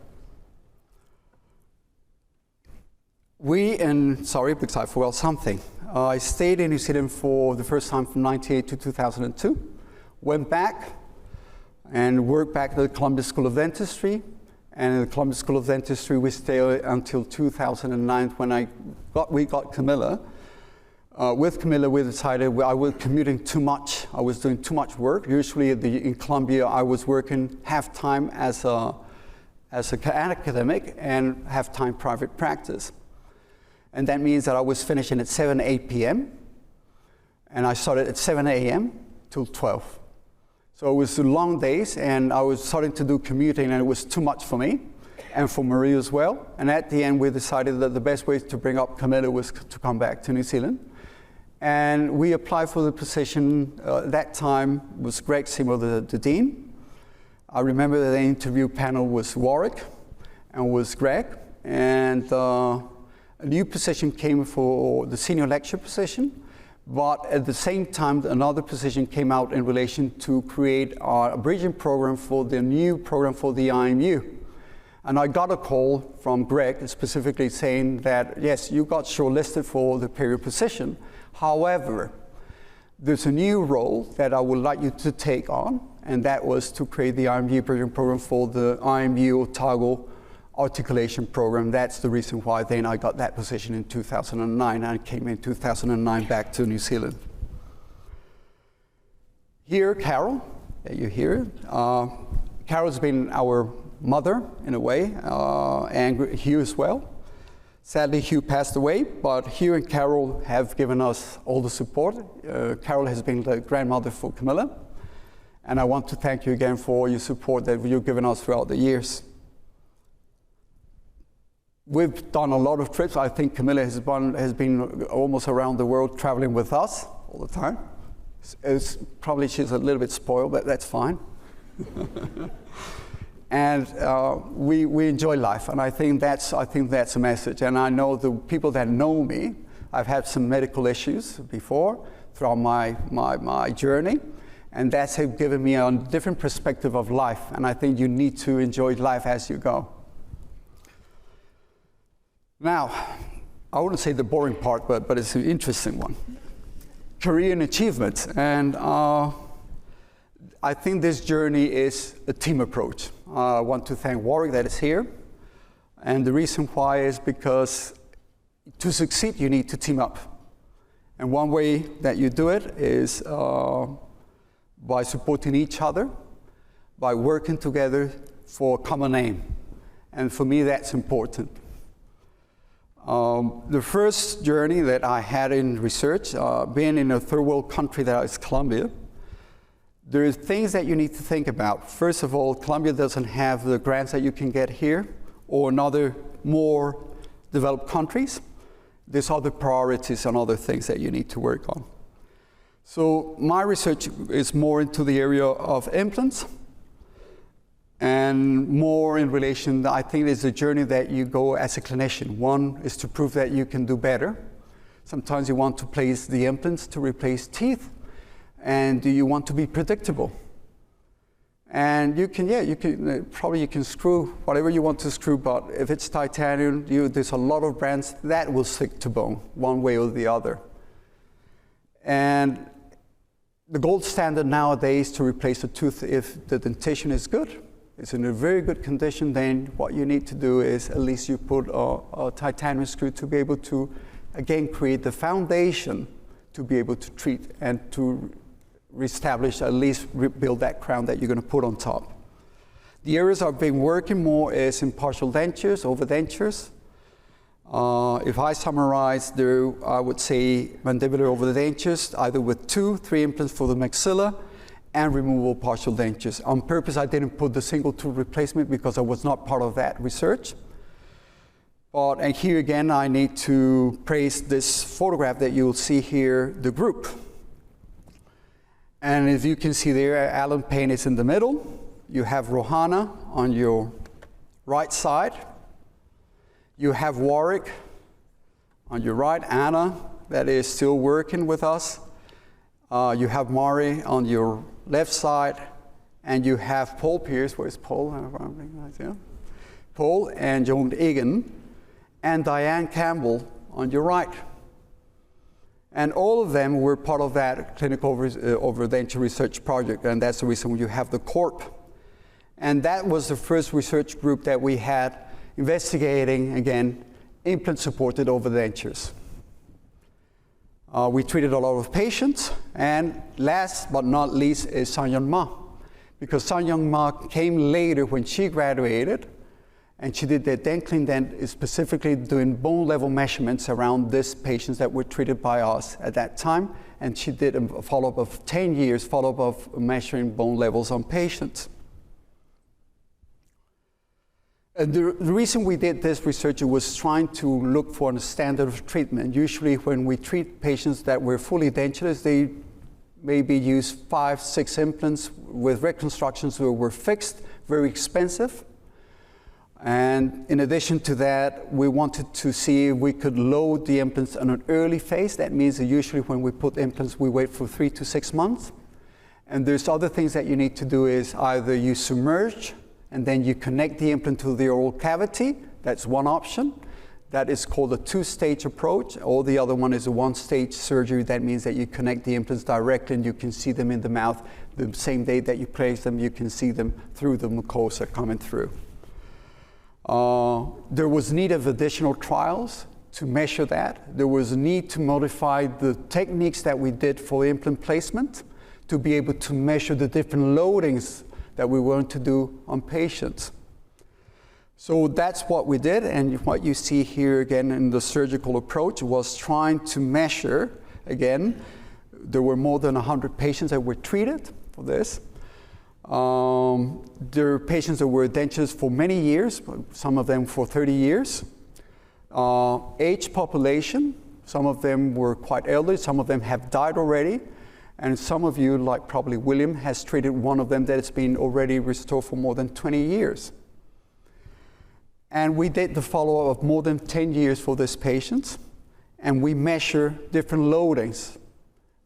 Sorry, because I forgot something. I stayed in New Zealand for the first time from 1998 to 2002. Went back and worked back at the Columbia School of Dentistry. And in the Columbia School of Dentistry, we stayed until 2009 when we got Camilla. With Camilla, we decided I was commuting too much. I was doing too much work. Usually in Columbia, I was working half-time as an academic and half-time private practice. And that means that I was finishing at 7, 8 p.m. And I started at 7 a.m. till 12. So it was long days, and I was starting to do commuting, and it was too much for me and for Maria as well. And at the end, we decided that the best way to bring up Camilla was to come back to New Zealand. And we applied for the position. That time was Greg Seymour, the dean. I remember that the interview panel was Warwick and was Greg. And a new position came for the senior lecturer position. But at the same time, another position came out in relation to create a bridging program for the new program for the IMU. And I got a call from Greg specifically saying that, yes, you got shortlisted for the period position. However, there's a new role that I would like you to take on, and that was to create the IMU bridging program for the IMU Otago articulation program. That's the reason why then I got that position in 2009, and I came in 2009 back to New Zealand. Here, Carol, you hear. Carol's been our mother in a way, and Hugh as well. Sadly, Hugh passed away, but Hugh and Carol have given us all the support. Carol has been the grandmother for Camilla, and I want to thank you again for your support that you've given us throughout the years. We've done a lot of trips. I think Camilla has been almost around the world traveling with us all the time. Probably she's a little bit spoiled, but that's fine. And we enjoy life, and I think that's a message. And I know the people that know me, I've had some medical issues before throughout my journey, and that's given me a different perspective of life. And I think you need to enjoy life as you go. Now, I wouldn't say the boring part, but it's an interesting one. Career and achievements. And I think this journey is a team approach. I want to thank Warwick that is here. And the reason why is because to succeed, you need to team up. And one way that you do it is by supporting each other, by working together for a common aim. And for me, that's important. The first journey that I had in research, being in a third world country that is Colombia, there are things that you need to think about. First of all, Colombia doesn't have the grants that you can get here or in other more developed countries. There's other priorities and other things that you need to work on. So my research is more into the area of implants and more in relation, I think it's a journey that you go as a clinician. One is to prove that you can do better. Sometimes you want to place the implants to replace teeth, and do you want to be predictable? And you can probably screw whatever you want to screw, but if it's titanium, there's a lot of brands that will stick to bone, one way or the other. And the gold standard nowadays to replace a tooth, if the dentition is good, it's in a very good condition, then what you need to do is at least you put a titanium screw to be able to, again, create the foundation to be able to treat and to reestablish, at least rebuild that crown that you're going to put on top. The areas I've been working more is in partial dentures, overdentures. If I summarize, I would say mandibular overdentures, either with 2, 3 implants for the maxilla, and removable partial dentures. On purpose, I didn't put the single tooth replacement because I was not part of that research. And here again, I need to praise this photograph that you'll see here, the group. And as you can see there, Alan Payne is in the middle. You have Rohana on your right side. You have Warwick on your right, Anna, that is still working with us. You have Mari on your left side, and you have Paul Pierce. Where's Paul? Paul and Joan Egan, and Diane Campbell on your right. And all of them were part of that clinical overdenture research project, and that's the reason you have the corp. And that was the first research group that we had investigating, again, implant-supported overdentures. We treated a lot of patients, and last but not least is Sang-Young Ma, because Sang-Young Ma came later when she graduated, and she did the dent-clean dent, specifically doing bone level measurements around these patients that were treated by us at that time, and she did a follow-up of 10 years, follow-up of measuring bone levels on patients. And the reason we did this research was trying to look for a standard of treatment. Usually when we treat patients that were fully dentures, they maybe use 5, 6 implants with reconstructions that were fixed, very expensive. And in addition to that, we wanted to see if we could load the implants in an early phase. That means that usually when we put implants, we wait for 3 to 6 months. And there's other things that you need to do is either you submerge and then you connect the implant to the oral cavity. That's one option. That is called a 2-stage approach, or the other one is a 1-stage surgery. That means that you connect the implants directly and you can see them in the mouth. The same day that you place them, you can see them through the mucosa coming through. There was need of additional trials to measure that. There was a need to modify the techniques that we did for implant placement to be able to measure the different loadings that we want to do on patients. So that's what we did, and what you see here again in the surgical approach was trying to measure, again, there were more than 100 patients that were treated for this. There are patients that were dentures for many years, some of them for 30 years. Age population, some of them were quite elderly, some of them have died already. And some of you, like probably William, has treated one of them that has been already restored for more than 20 years. And we did the follow-up of more than 10 years for these patients, and we measure different loadings.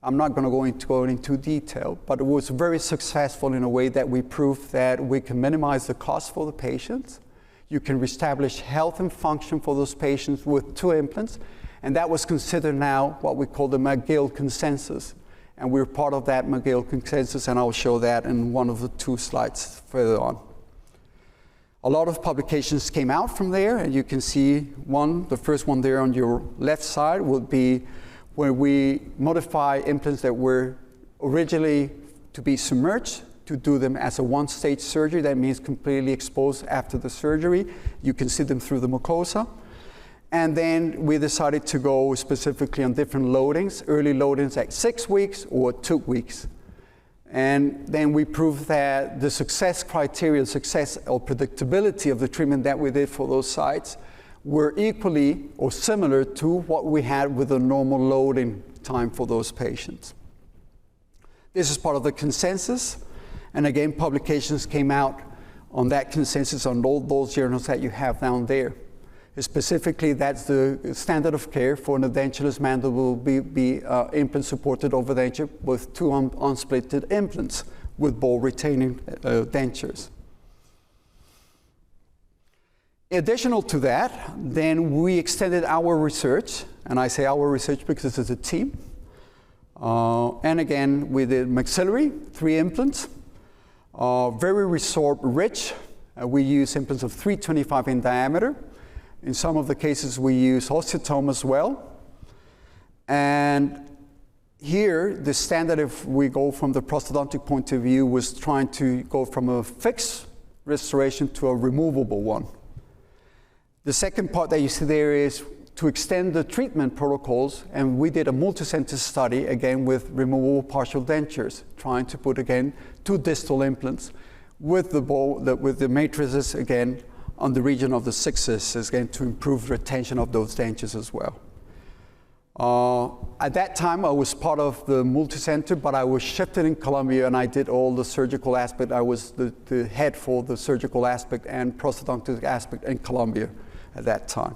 I'm not going to go into detail, but it was very successful in a way that we proved that we can minimize the cost for the patients. You can reestablish health and function for those patients with 2 implants, and that was considered now what we call the McGill consensus. And we're part of that McGill consensus, and I'll show that in one of the 2 slides further on. A lot of publications came out from there, and you can see the first one there on your left side would be where we modify implants that were originally to be submerged to do them as a 1-stage surgery. That means completely exposed after the surgery. You can see them through the mucosa. And then we decided to go specifically on different loadings, early loadings at 6 weeks or 2 weeks. And then we proved that the success criteria, success or predictability of the treatment that we did for those sites were equally or similar to what we had with the normal loading time for those patients. This is part of the consensus. And again, publications came out on that consensus on all those journals that you have down there. Specifically, that's the standard of care for an edentulous mandible be implant supported overdenture with 2 unsplitted implants with ball retaining dentures. Additional to that, then we extended our research, and I say our research because it's a team. And again, we did maxillary, 3 implants, very resorb rich. We use implants of 325 in diameter. In some of the cases, we use osteotome as well. And here, the standard, if we go from the prosthodontic point of view, was trying to go from a fixed restoration to a removable one. The second part that you see there is to extend the treatment protocols, and we did a multi-center study, again, with removable partial dentures, trying to put, again, 2 distal implants with the matrices, again, on the region of the 6s, again, to improve retention of those dentures as well. At that time, I was part of the multi-center, but I was shifted in Colombia, and I did all the surgical aspect. I was the head for the surgical aspect and prosthodontic aspect in Colombia at that time.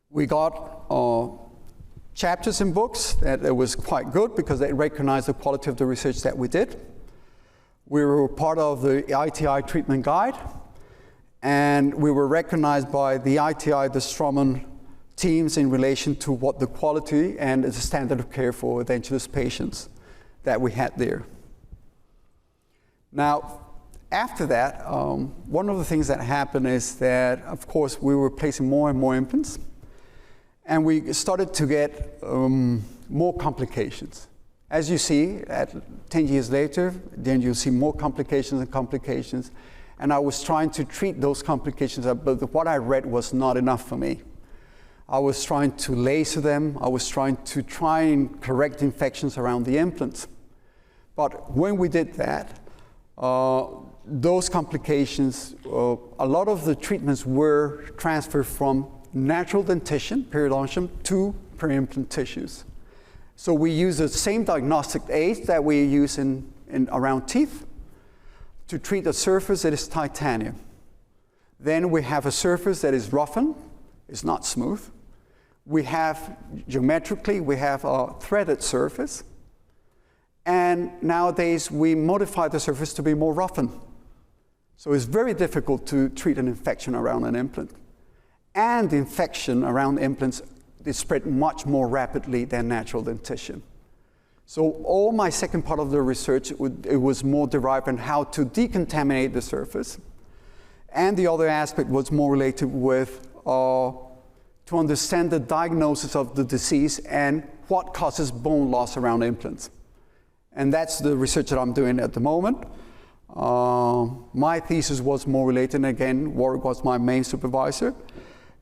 We got chapters in books that it was quite good because they recognized the quality of the research that we did. We were part of the ITI treatment guide, and we were recognized by the ITI, the Straumann teams, in relation to what the quality and the standard of care for edentulous patients that we had there. Now, after that, one of the things that happened is that, of course, we were placing more and more implants, and we started to get more complications. As you see, 10 years later, then you'll see more complications and complications. And I was trying to treat those complications, but what I read was not enough for me. I was trying to laser them. I was trying and correct infections around the implants. But when we did that, those complications, a lot of the treatments were transferred from natural dentition, periodontium, to peri-implant tissues. So we use the same diagnostic aids that we use in around teeth to treat a surface that is titanium. Then we have a surface that is roughened, it's not smooth. We have, geometrically, we have a threaded surface. And nowadays, we modify the surface to be more roughened. So it's very difficult to treat an infection around an implant. And the infection around implants is spread much more rapidly than natural dentition. So all my second part of the research, it was more derived on how to decontaminate the surface. And the other aspect was more related with to understand the diagnosis of the disease and what causes bone loss around implants. And that's the research that I'm doing at the moment. My thesis was more related, and again, Warwick was my main supervisor,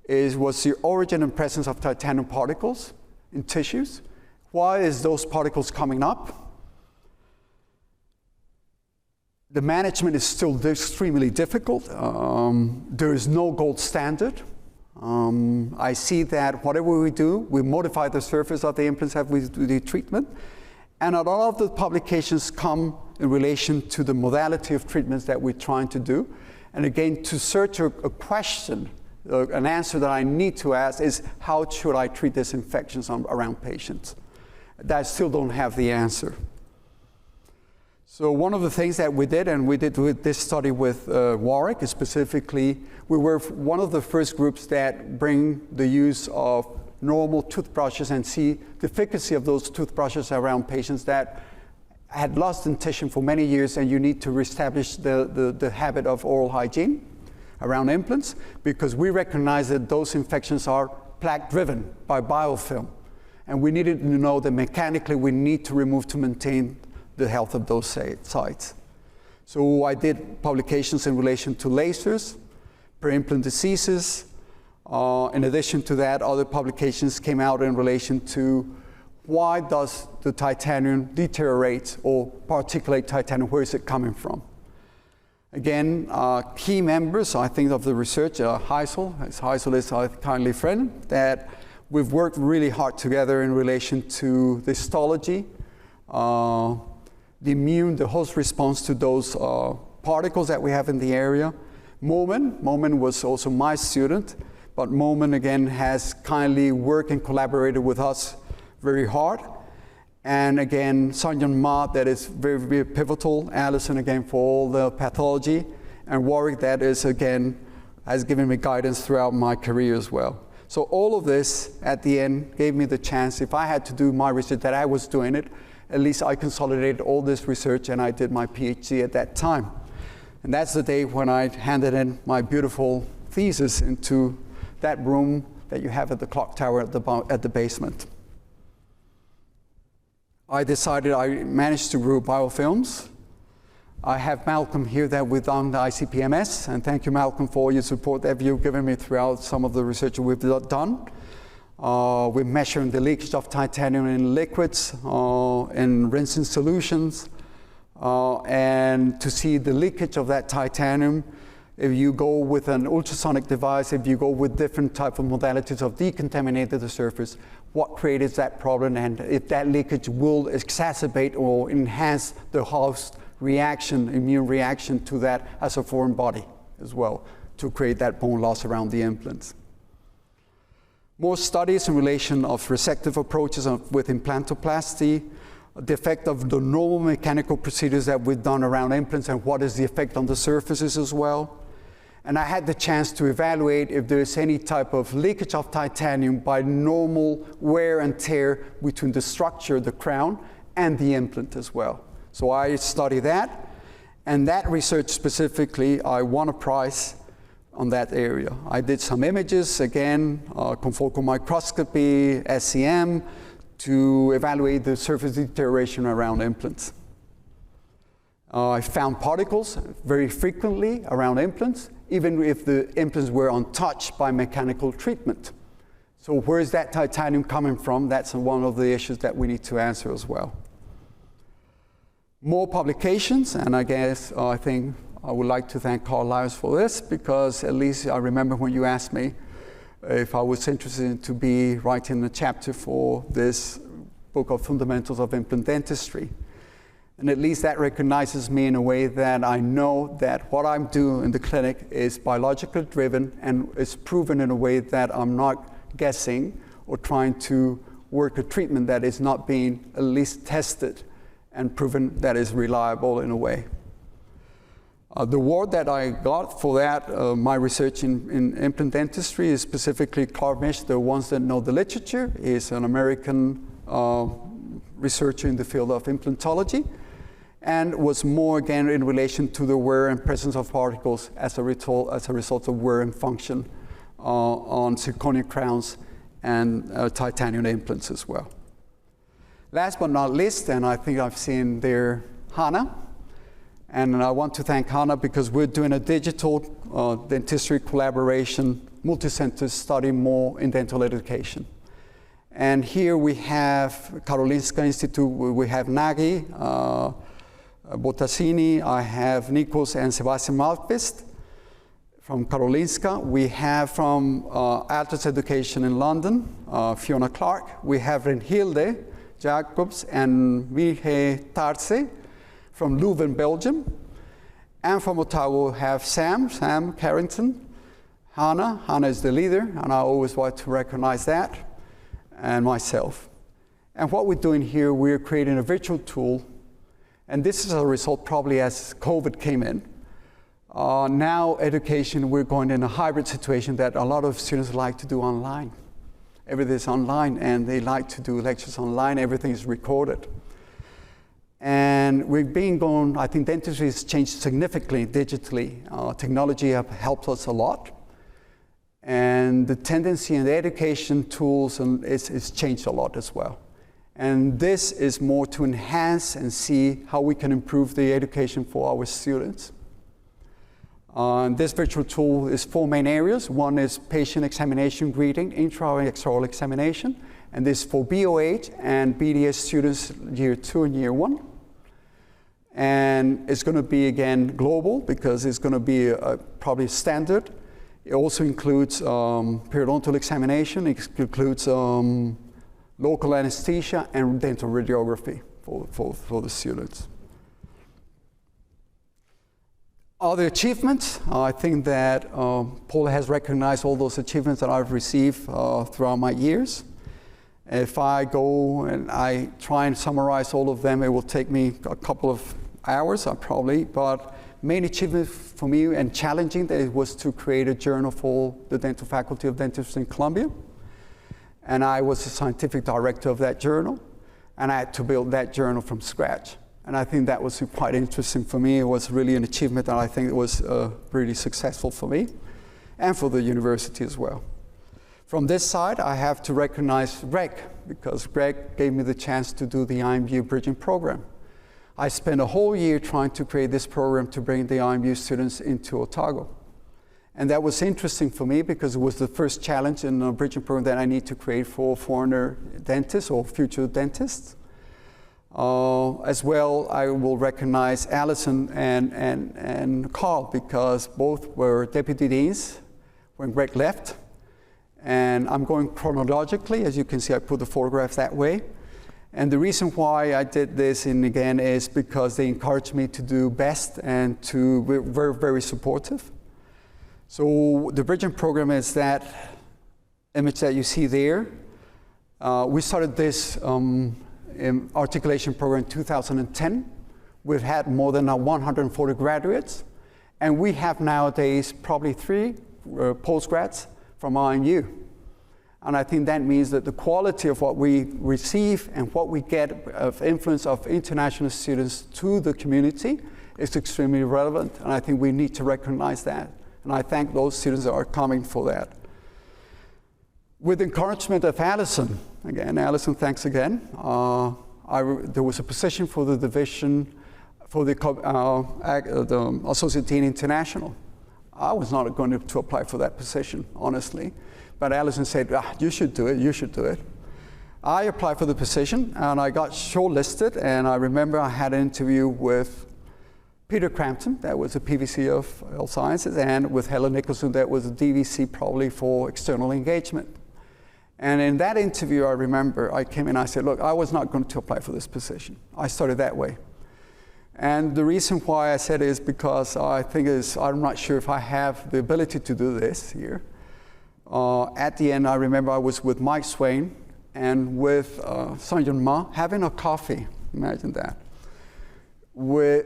was the origin and presence of titanium particles in tissues. Why is those particles coming up? The management is still extremely difficult. There is no gold standard. I see that whatever we do, we modify the surface of the implants as we do the treatment. And a lot of the publications come in relation to the modality of treatments that we're trying to do. And again, to search a question, an answer that I need to ask is, how should I treat these infections around patients? That I still don't have the answer. So one of the things that we did, and we did with this study with Warwick specifically, we were one of the first groups that bring the use of normal toothbrushes and see the efficacy of those toothbrushes around patients that had lost dentition for many years, and you need to reestablish the habit of oral hygiene around implants, because we recognize that those infections are plaque-driven by biofilm. And we needed to know that mechanically we need to remove to maintain the health of those sites. So I did publications in relation to lasers, per-implant diseases. In addition to that, other publications came out in relation to why does the titanium deteriorate, or particulate titanium, where is it coming from? Again, key members, I think, of the research, Heisel. Heisel is our kindly friend, that we've worked really hard together in relation to the histology, the host response to those particles that we have in the area. Momen was also my student, but Momen again has kindly worked and collaborated with us very hard. And again, Sanjan Ma, that is very, very pivotal. Alison, again, for all the pathology. And Warwick, that is, again, has given me guidance throughout my career as well. So all of this, at the end, gave me the chance, if I had to do my research, that I was doing it, at least I consolidated all this research, and I did my PhD at that time. And that's the day when I handed in my beautiful thesis into that room that you have at the clock tower at the basement. I decided I managed to grow biofilms. I have Malcolm here that we've done the ICP-MS, and thank you, Malcolm, for all your support that you've given me throughout some of the research we've done. We're measuring the leakage of titanium in liquids, in rinsing solutions, and to see the leakage of that titanium. If you go with an ultrasonic device, if you go with different type of modalities of decontaminating the surface, what creates that problem, and if that leakage will exacerbate or enhance the host reaction, immune reaction to that as a foreign body as well, to create that bone loss around the implants. More studies in relation of resective approaches with implantoplasty, the effect of the normal mechanical procedures that we've done around implants, and what is the effect on the surfaces as well. And I had the chance to evaluate if there's any type of leakage of titanium by normal wear and tear between the structure, the crown, and the implant as well. So I studied that, and that research specifically, I won a prize on that area. I did some images, again, confocal microscopy, SEM, to evaluate the surface deterioration around implants. I found particles very frequently around implants, even if the implants were untouched by mechanical treatment. So where is that titanium coming from? That's one of the issues that we need to answer as well. More publications, and I guess I think I would like to thank Carl Lyons for this, because at least I remember when you asked me if I was interested in to be writing a chapter for this book of Fundamentals of Implant Dentistry. And at least that recognizes me in a way that I know that what I'm doing in the clinic is biologically driven, and is proven in a way that I'm not guessing or trying to work a treatment that is not being at least tested and proven that is reliable in a way. The award that I got for that, my research in implant dentistry, is specifically Carmish. The ones that know the literature, is an American researcher in the field of implantology, and was more again in relation to the wear and presence of particles as a result of wear and function on zirconia crowns and titanium implants as well. Last but not least, and I think I've seen there Hannah, and I want to thank Hannah because we're doing a digital dentistry collaboration, multi-center study more in dental education. And here we have Karolinska Institute, we have Nagy, Botasini, I have Nikos and Sebastian Malmqvist from Karolinska. We have from Altus Education in London, Fiona Clark. We have Renhilde Jacobs and Mihe Tarse from Leuven, Belgium. And from Ottawa we have Sam Carrington, Hannah is the leader, and I always want to recognize that, and myself. And what we're doing here, we're creating a virtual tool And this is a result probably as COVID came in. Now education, we're going in a hybrid situation that a lot of students like to do online. Everything is online and they like to do lectures online, everything is recorded. And we've been going, I think dentistry has changed significantly digitally. Technology have helped us a lot. And the tendency in the education tools is changed a lot as well. And this is more to enhance and see how we can improve the education for our students. This virtual tool is 4 main areas. One is patient examination greeting, intra and extra-oral examination. And this for BOH and BDS students year 2 and year 1. And it's going to be, again, global because it's going to be probably standard. It also includes periodontal examination. It includes local anesthesia and dental radiography for the students. Other achievements, I think that Paul has recognized all those achievements that I've received throughout my years. If I go and I try and summarize all of them, it will take me a couple of hours, probably, but main achievement for me and challenging that it was to create a journal for the dental faculty of dentistry in Columbia. And I was the scientific director of that journal, and I had to build that journal from scratch. And I think that was quite interesting for me. It was really an achievement that I think it was really successful for me and for the university as well. From this side, I have to recognize Greg, because Greg gave me the chance to do the IMU bridging program. I spent a whole year trying to create this program to bring the IMU students into Otago. And that was interesting for me because it was the first challenge in a bridging program that I need to create for foreigner dentists or future dentists. As well, I will recognize Allison and Carl because both were deputy deans when Greg left. And I'm going chronologically. As you can see, I put the photographs that way. And the reason why I did this, and again, is because they encouraged me to do best and to be very, very supportive. So the bridging program is that image that you see there. We started this articulation program in 2010. We've had more than 140 graduates, and we have nowadays probably 3 postgrads from IMU. And I think that means that the quality of what we receive and what we get of influence of international students to the community is extremely relevant, and I think we need to recognize that. And I thank those students that are coming for that. With encouragement of Allison, again, Allison, thanks again. There was a position for the division for the Associate Dean International. I was not going to apply for that position, honestly. But Allison said, you should do it, you should do it. I applied for the position and I got shortlisted, and I remember I had an interview with Peter Crampton, that was the PVC of Health Sciences, and with Helen Nicholson, that was the DVC probably for external engagement. And in that interview, I remember I came in and I said, look, I was not going to apply for this position. I started that way. And the reason why I said it is because I'm not sure if I have the ability to do this here. At the end, I remember I was with Mike Swain and with Sanjan Ma having a coffee, imagine that,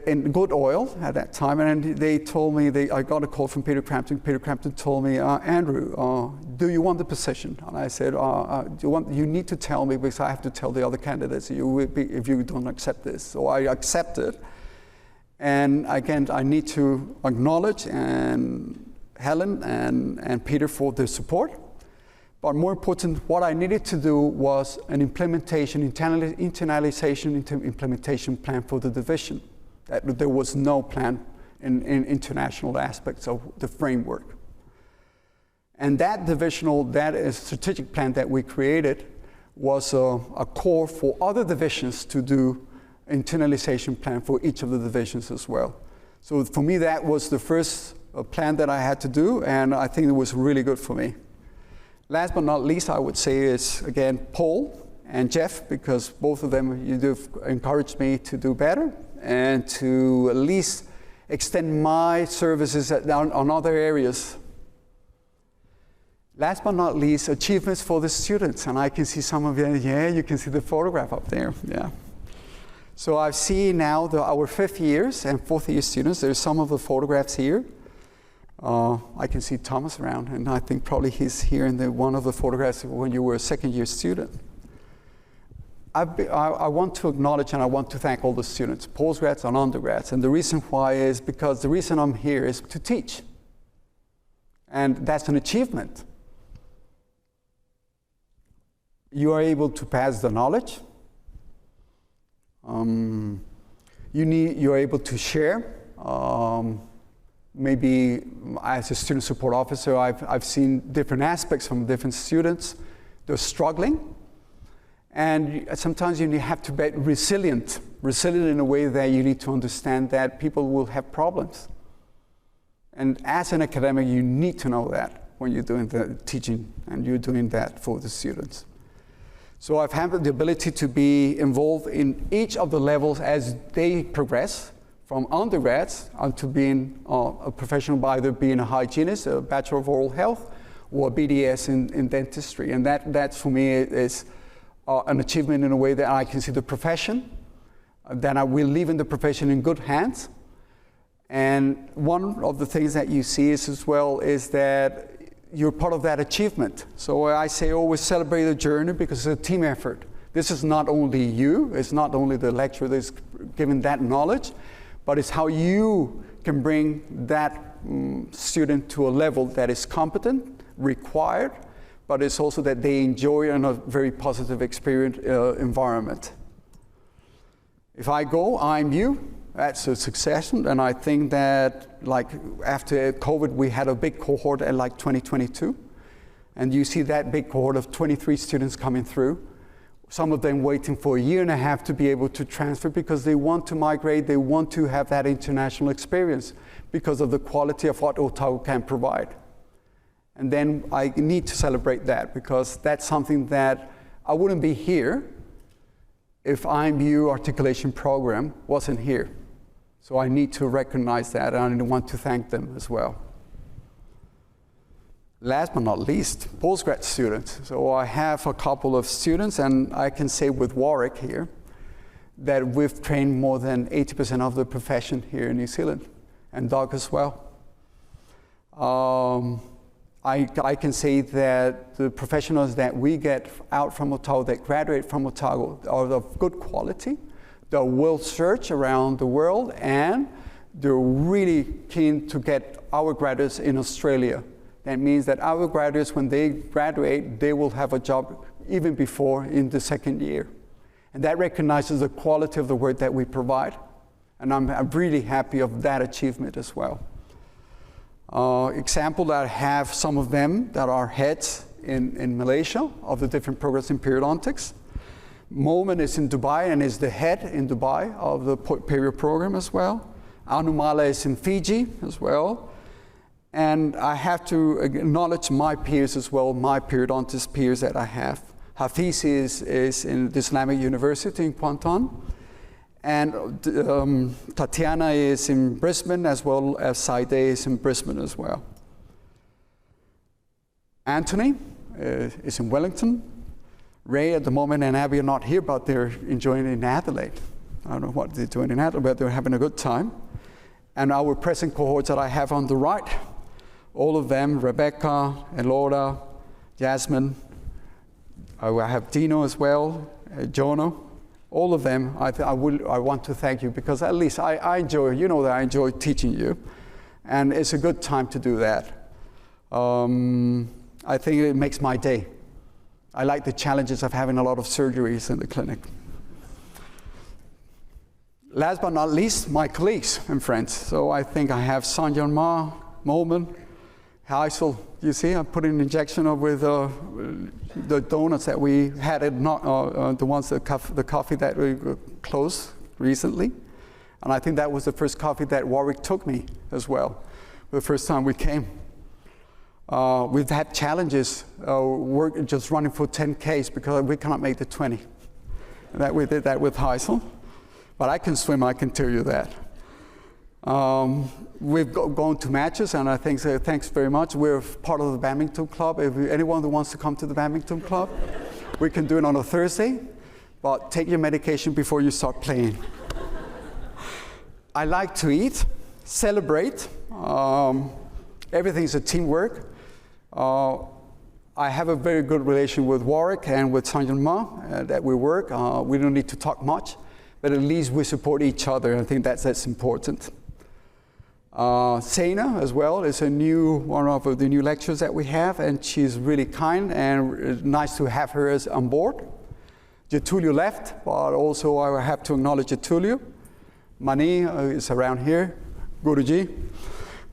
in good oil at that time. And they told me, I got a call from Peter Crampton. Peter Crampton told me, Andrew, do you want the position? And I said, you need to tell me because I have to tell the other candidates if you don't accept this. So I accepted. And again, I need to acknowledge Helen and Peter for their support. But more important, what I needed to do was an internalization implementation plan for the division. There was no plan in international aspects of the framework. And that strategic plan that we created was a core for other divisions to do internalization plan for each of the divisions as well. So for me, that was the first plan that I had to do, and I think it was really good for me. Last but not least, I would say is, again, Paul and Jeff, because both of them, encouraged me to do better and to at least extend my services on other areas. Last but not least, achievements for the students, and I can see some of you, you can see the photograph up there, yeah. So I see now our 5th years and 4th year students. There's some of the photographs here. I can see Thomas around, and I think probably he's here in one of the photographs when you were a 2nd year student. I want to acknowledge and I want to thank all the students, postgrads and undergrads. And the reason why is because the reason I'm here is to teach. And that's an achievement. You are able to pass the knowledge. You're able to share. Maybe as a student support officer, I've seen different aspects from different students. They're struggling. And sometimes you have to be resilient in a way that you need to understand that people will have problems. And as an academic, you need to know that when you're doing the teaching and you're doing that for the students. So I've had the ability to be involved in each of the levels as they progress, from undergrads to being a professional by either being a hygienist, a Bachelor of Oral Health, or a BDS in dentistry. And that for me is an achievement in a way that I can see the profession, that I will leave in the profession in good hands. And one of the things that you see is as well is that you're part of that achievement. So I say always celebrate the journey because it's a team effort. This is not only you, it's not only the lecturer that's giving that knowledge, but it's how you can bring that student to a level that is competent, required, but it's also that they enjoy in a very positive experience environment. If I go, I'm you, that's a success. And I think that like after COVID, we had a big cohort at like 2022. And you see that big cohort of 23 students coming through. Some of them waiting for a year and a half to be able to transfer because they want to migrate, they want to have that international experience because of the quality of what Otago can provide. And then I need to celebrate that because that's something that I wouldn't be here if IMU articulation program wasn't here. So I need to recognize that and I want to thank them as well. Last but not least, postgrad students. So I have a couple of students and I can say with Warwick here that we've trained more than 80% of the profession here in New Zealand and Doug as well. I can say that the professionals that we get out from Otago, that graduate from Otago, are of good quality. They're well searched around the world, and they're really keen to get our graduates in Australia. That means that our graduates, when they graduate, they will have a job even before in the 2nd year. And that recognizes the quality of the work that we provide. And I'm really happy of that achievement as well. Example that I have some of them that are heads in Malaysia of the different programs in periodontics. Moment is in Dubai and is the head in Dubai of the perio program as well. Anumala is in Fiji as well. And I have to acknowledge my peers as well, my periodontist peers that I have. Hafiz is in the Islamic University in Kuantan. And Tatiana is in Brisbane, as well as Saide is in Brisbane as well. Anthony is in Wellington. Ray at the moment and Abby are not here, but they're enjoying it in Adelaide. I don't know what they're doing in Adelaide, but they're having a good time. And our present cohorts that I have on the right, all of them, Rebecca, Elora, Jasmine, I have Dino as well, Jono, all of them, I want to thank you because at least I enjoy, you know that I enjoy teaching you. And it's a good time to do that. I think it makes my day. I like the challenges of having a lot of surgeries in the clinic. Last but not least, my colleagues and friends. So I think I have Sanjan Ma, Moman, Heisel. You see, I put an injection with the donuts that we had, the ones, the coffee that we closed recently. And I think that was the first coffee that Warwick took me as well, the first time we came. We've had challenges, we're just running for 10Ks because we cannot make the 20. And that we did that with Heisel. But I can swim, I can tell you that. We've gone to matches, and I think thanks very much. We're part of the badminton club. If anyone who wants to come to the badminton club, we can do it on a Thursday. but take your medication before you start playing. I like to eat, celebrate. Everything's a teamwork. I have a very good relation with Warwick and with Sanjan Ma that we work. We don't need to talk much, but at least we support each other. I think that's important. Saina as well is one of the new lecturers that we have, and she's really kind and it's nice to have her on board. Getulio left, but also I have to acknowledge Getulio. Mani is around here, Guruji.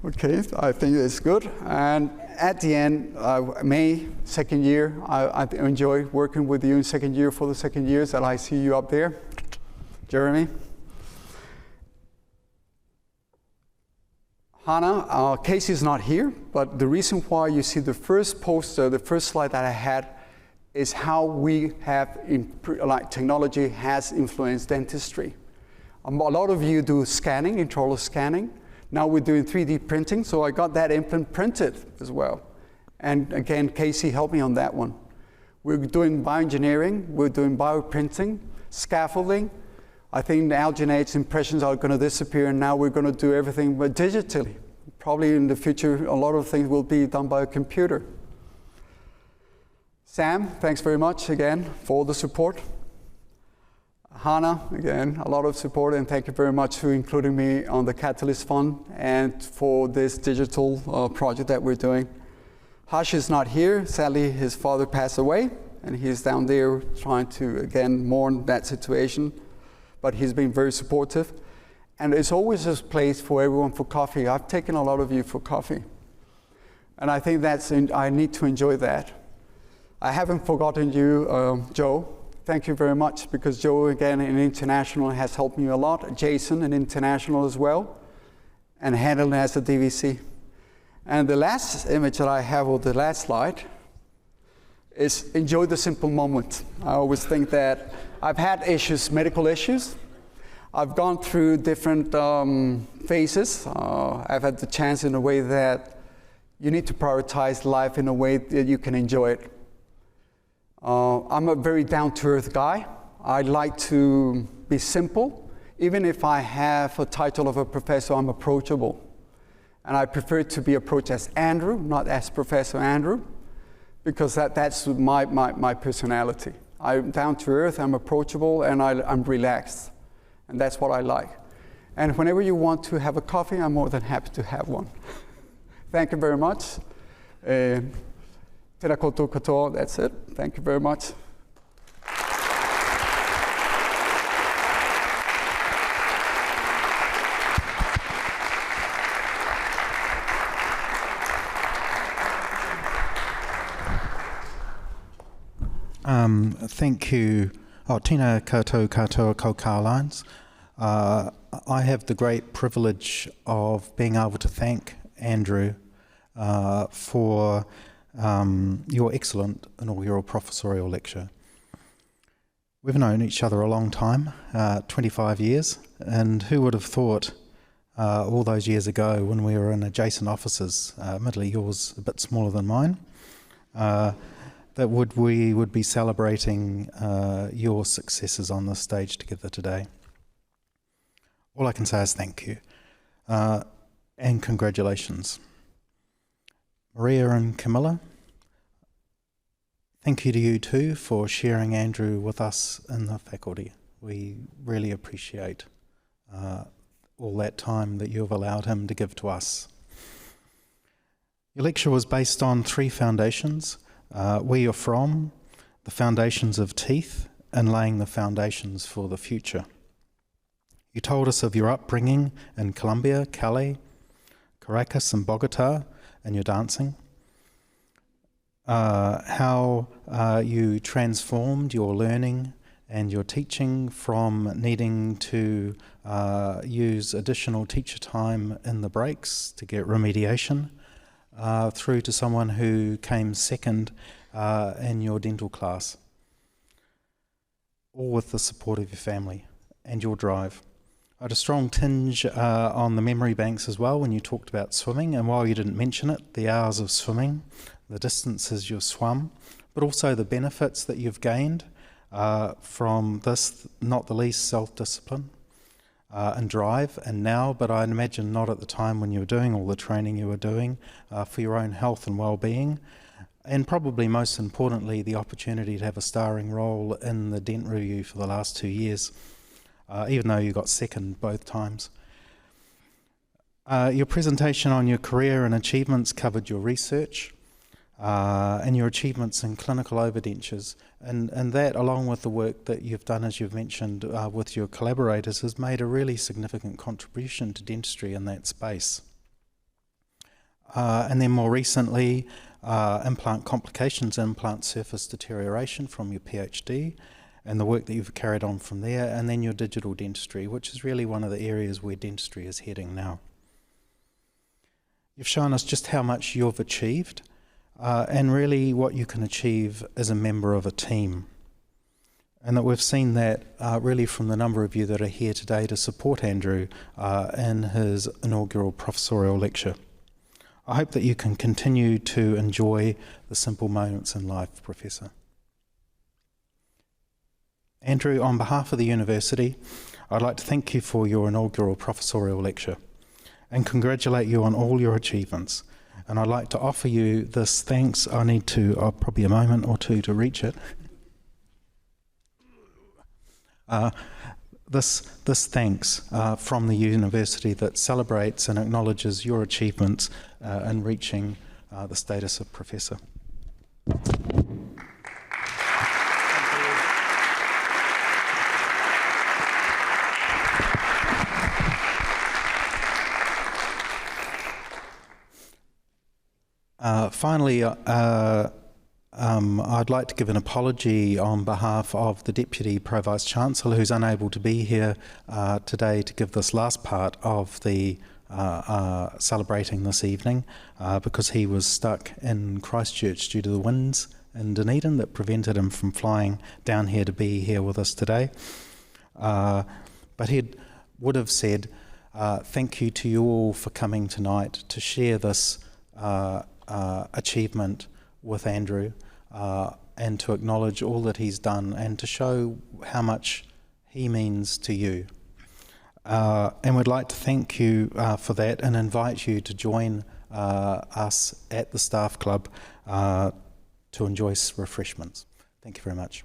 Okay, I think it's good. And at the end, May, second year, I enjoy working with you in second year for the second years, and I see you up there. Jeremy. Hannah, Casey's not here, but the reason why you see the first poster, the first slide that I had, is how we have, technology has influenced dentistry. A lot of you do scanning, intraoral scanning. Now we're doing 3D printing, so I got that implant printed as well. And again, Casey helped me on that one. We're doing bioengineering, we're doing bioprinting, scaffolding. I think the alginate impressions are going to disappear, and now we're going to do everything but digitally. Probably in the future, a lot of things will be done by a computer. Sam, thanks very much again for the support. Hannah, again, a lot of support, and thank you very much for including me on the Catalyst Fund and for this digital project that we're doing. Harsh is not here. Sadly, his father passed away, and he's down there trying to, again, mourn that situation. But he's been very supportive. And it's always a place for everyone for coffee. I've taken a lot of you for coffee. And I think I need to enjoy that. I haven't forgotten you, Joe. Thank you very much, because Joe, again, in International has helped me a lot. Jason in International as well, and Handel as a DVC. And the last image that I have, or the last slide, is enjoy the simple moment. I always think that I've had issues, medical issues. I've gone through different phases. I've had the chance in a way that you need to prioritize life in a way that you can enjoy it. I'm a very down-to-earth guy. I like to be simple. Even if I have a title of a professor, I'm approachable. And I prefer to be approached as Andrew, not as Professor Andrew, because that's my personality. I'm down-to-earth, I'm approachable, and I'm relaxed. And that's what I like. And whenever you want to have a coffee, I'm more than happy to have one. Thank you very much. Terakoto koto, that's it. Thank you very much. Thank you. Tina koutou katoa kouka lines. I have the great privilege of being able to thank Andrew for your excellent inaugural professorial lecture. We've known each other a long time, 25 years, and who would have thought all those years ago when we were in adjacent offices, admittedly yours a bit smaller than mine, that we would be celebrating your successes on this stage together today. All I can say is thank you and congratulations. Maria and Camilla, thank you to you too for sharing Andrew with us in the faculty. We really appreciate all that time that you've allowed him to give to us. Your lecture was based on 3 foundations: where you're from, the foundations of teeth, and laying the foundations for the future. You told us of your upbringing in Colombia, Cali, Caracas and Bogota, and your dancing, how you transformed your learning and your teaching from needing to use additional teacher time in the breaks to get remediation, through to someone who came second in your dental class, all with the support of your family and your drive. I had a strong tinge on the memory banks as well when you talked about swimming, and while you didn't mention it, the hours of swimming, the distances you've swum, but also the benefits that you've gained from this, not the least, self-discipline and drive, and now, but I imagine not at the time when you were doing all the training you were doing, for your own health and well-being, and probably most importantly, the opportunity to have a starring role in the Dent Review for the last 2 years, even though you got second both times. Your presentation on your career and achievements covered your research and your achievements in clinical overdentures, and that, along with the work that you've done, as you've mentioned, with your collaborators, has made a really significant contribution to dentistry in that space. And then more recently, implant complications, implant surface deterioration from your PhD, and the work that you've carried on from there, and then your digital dentistry, which is really one of the areas where dentistry is heading now. You've shown us just how much you've achieved, and really what you can achieve as a member of a team. And that we've seen that really from the number of you that are here today to support Andrew in his inaugural professorial lecture. I hope that you can continue to enjoy the simple moments in life, Professor. Andrew, on behalf of the university, I'd like to thank you for your inaugural professorial lecture and congratulate you on all your achievements. And I'd like to offer you this thanks. I need to, probably a moment or two to reach it. This thanks from the university that celebrates and acknowledges your achievements in reaching the status of professor. Finally, I'd like to give an apology on behalf of the Deputy Pro-Vice-Chancellor, who's unable to be here today to give this last part of the celebrating this evening because he was stuck in Christchurch due to the winds in Dunedin that prevented him from flying down here to be here with us today. But he would have said thank you to you all for coming tonight to share this achievement with Andrew and to acknowledge all that he's done and to show how much he means to you. And we'd like to thank you for that and invite you to join us at the Staff Club to enjoy refreshments. Thank you very much.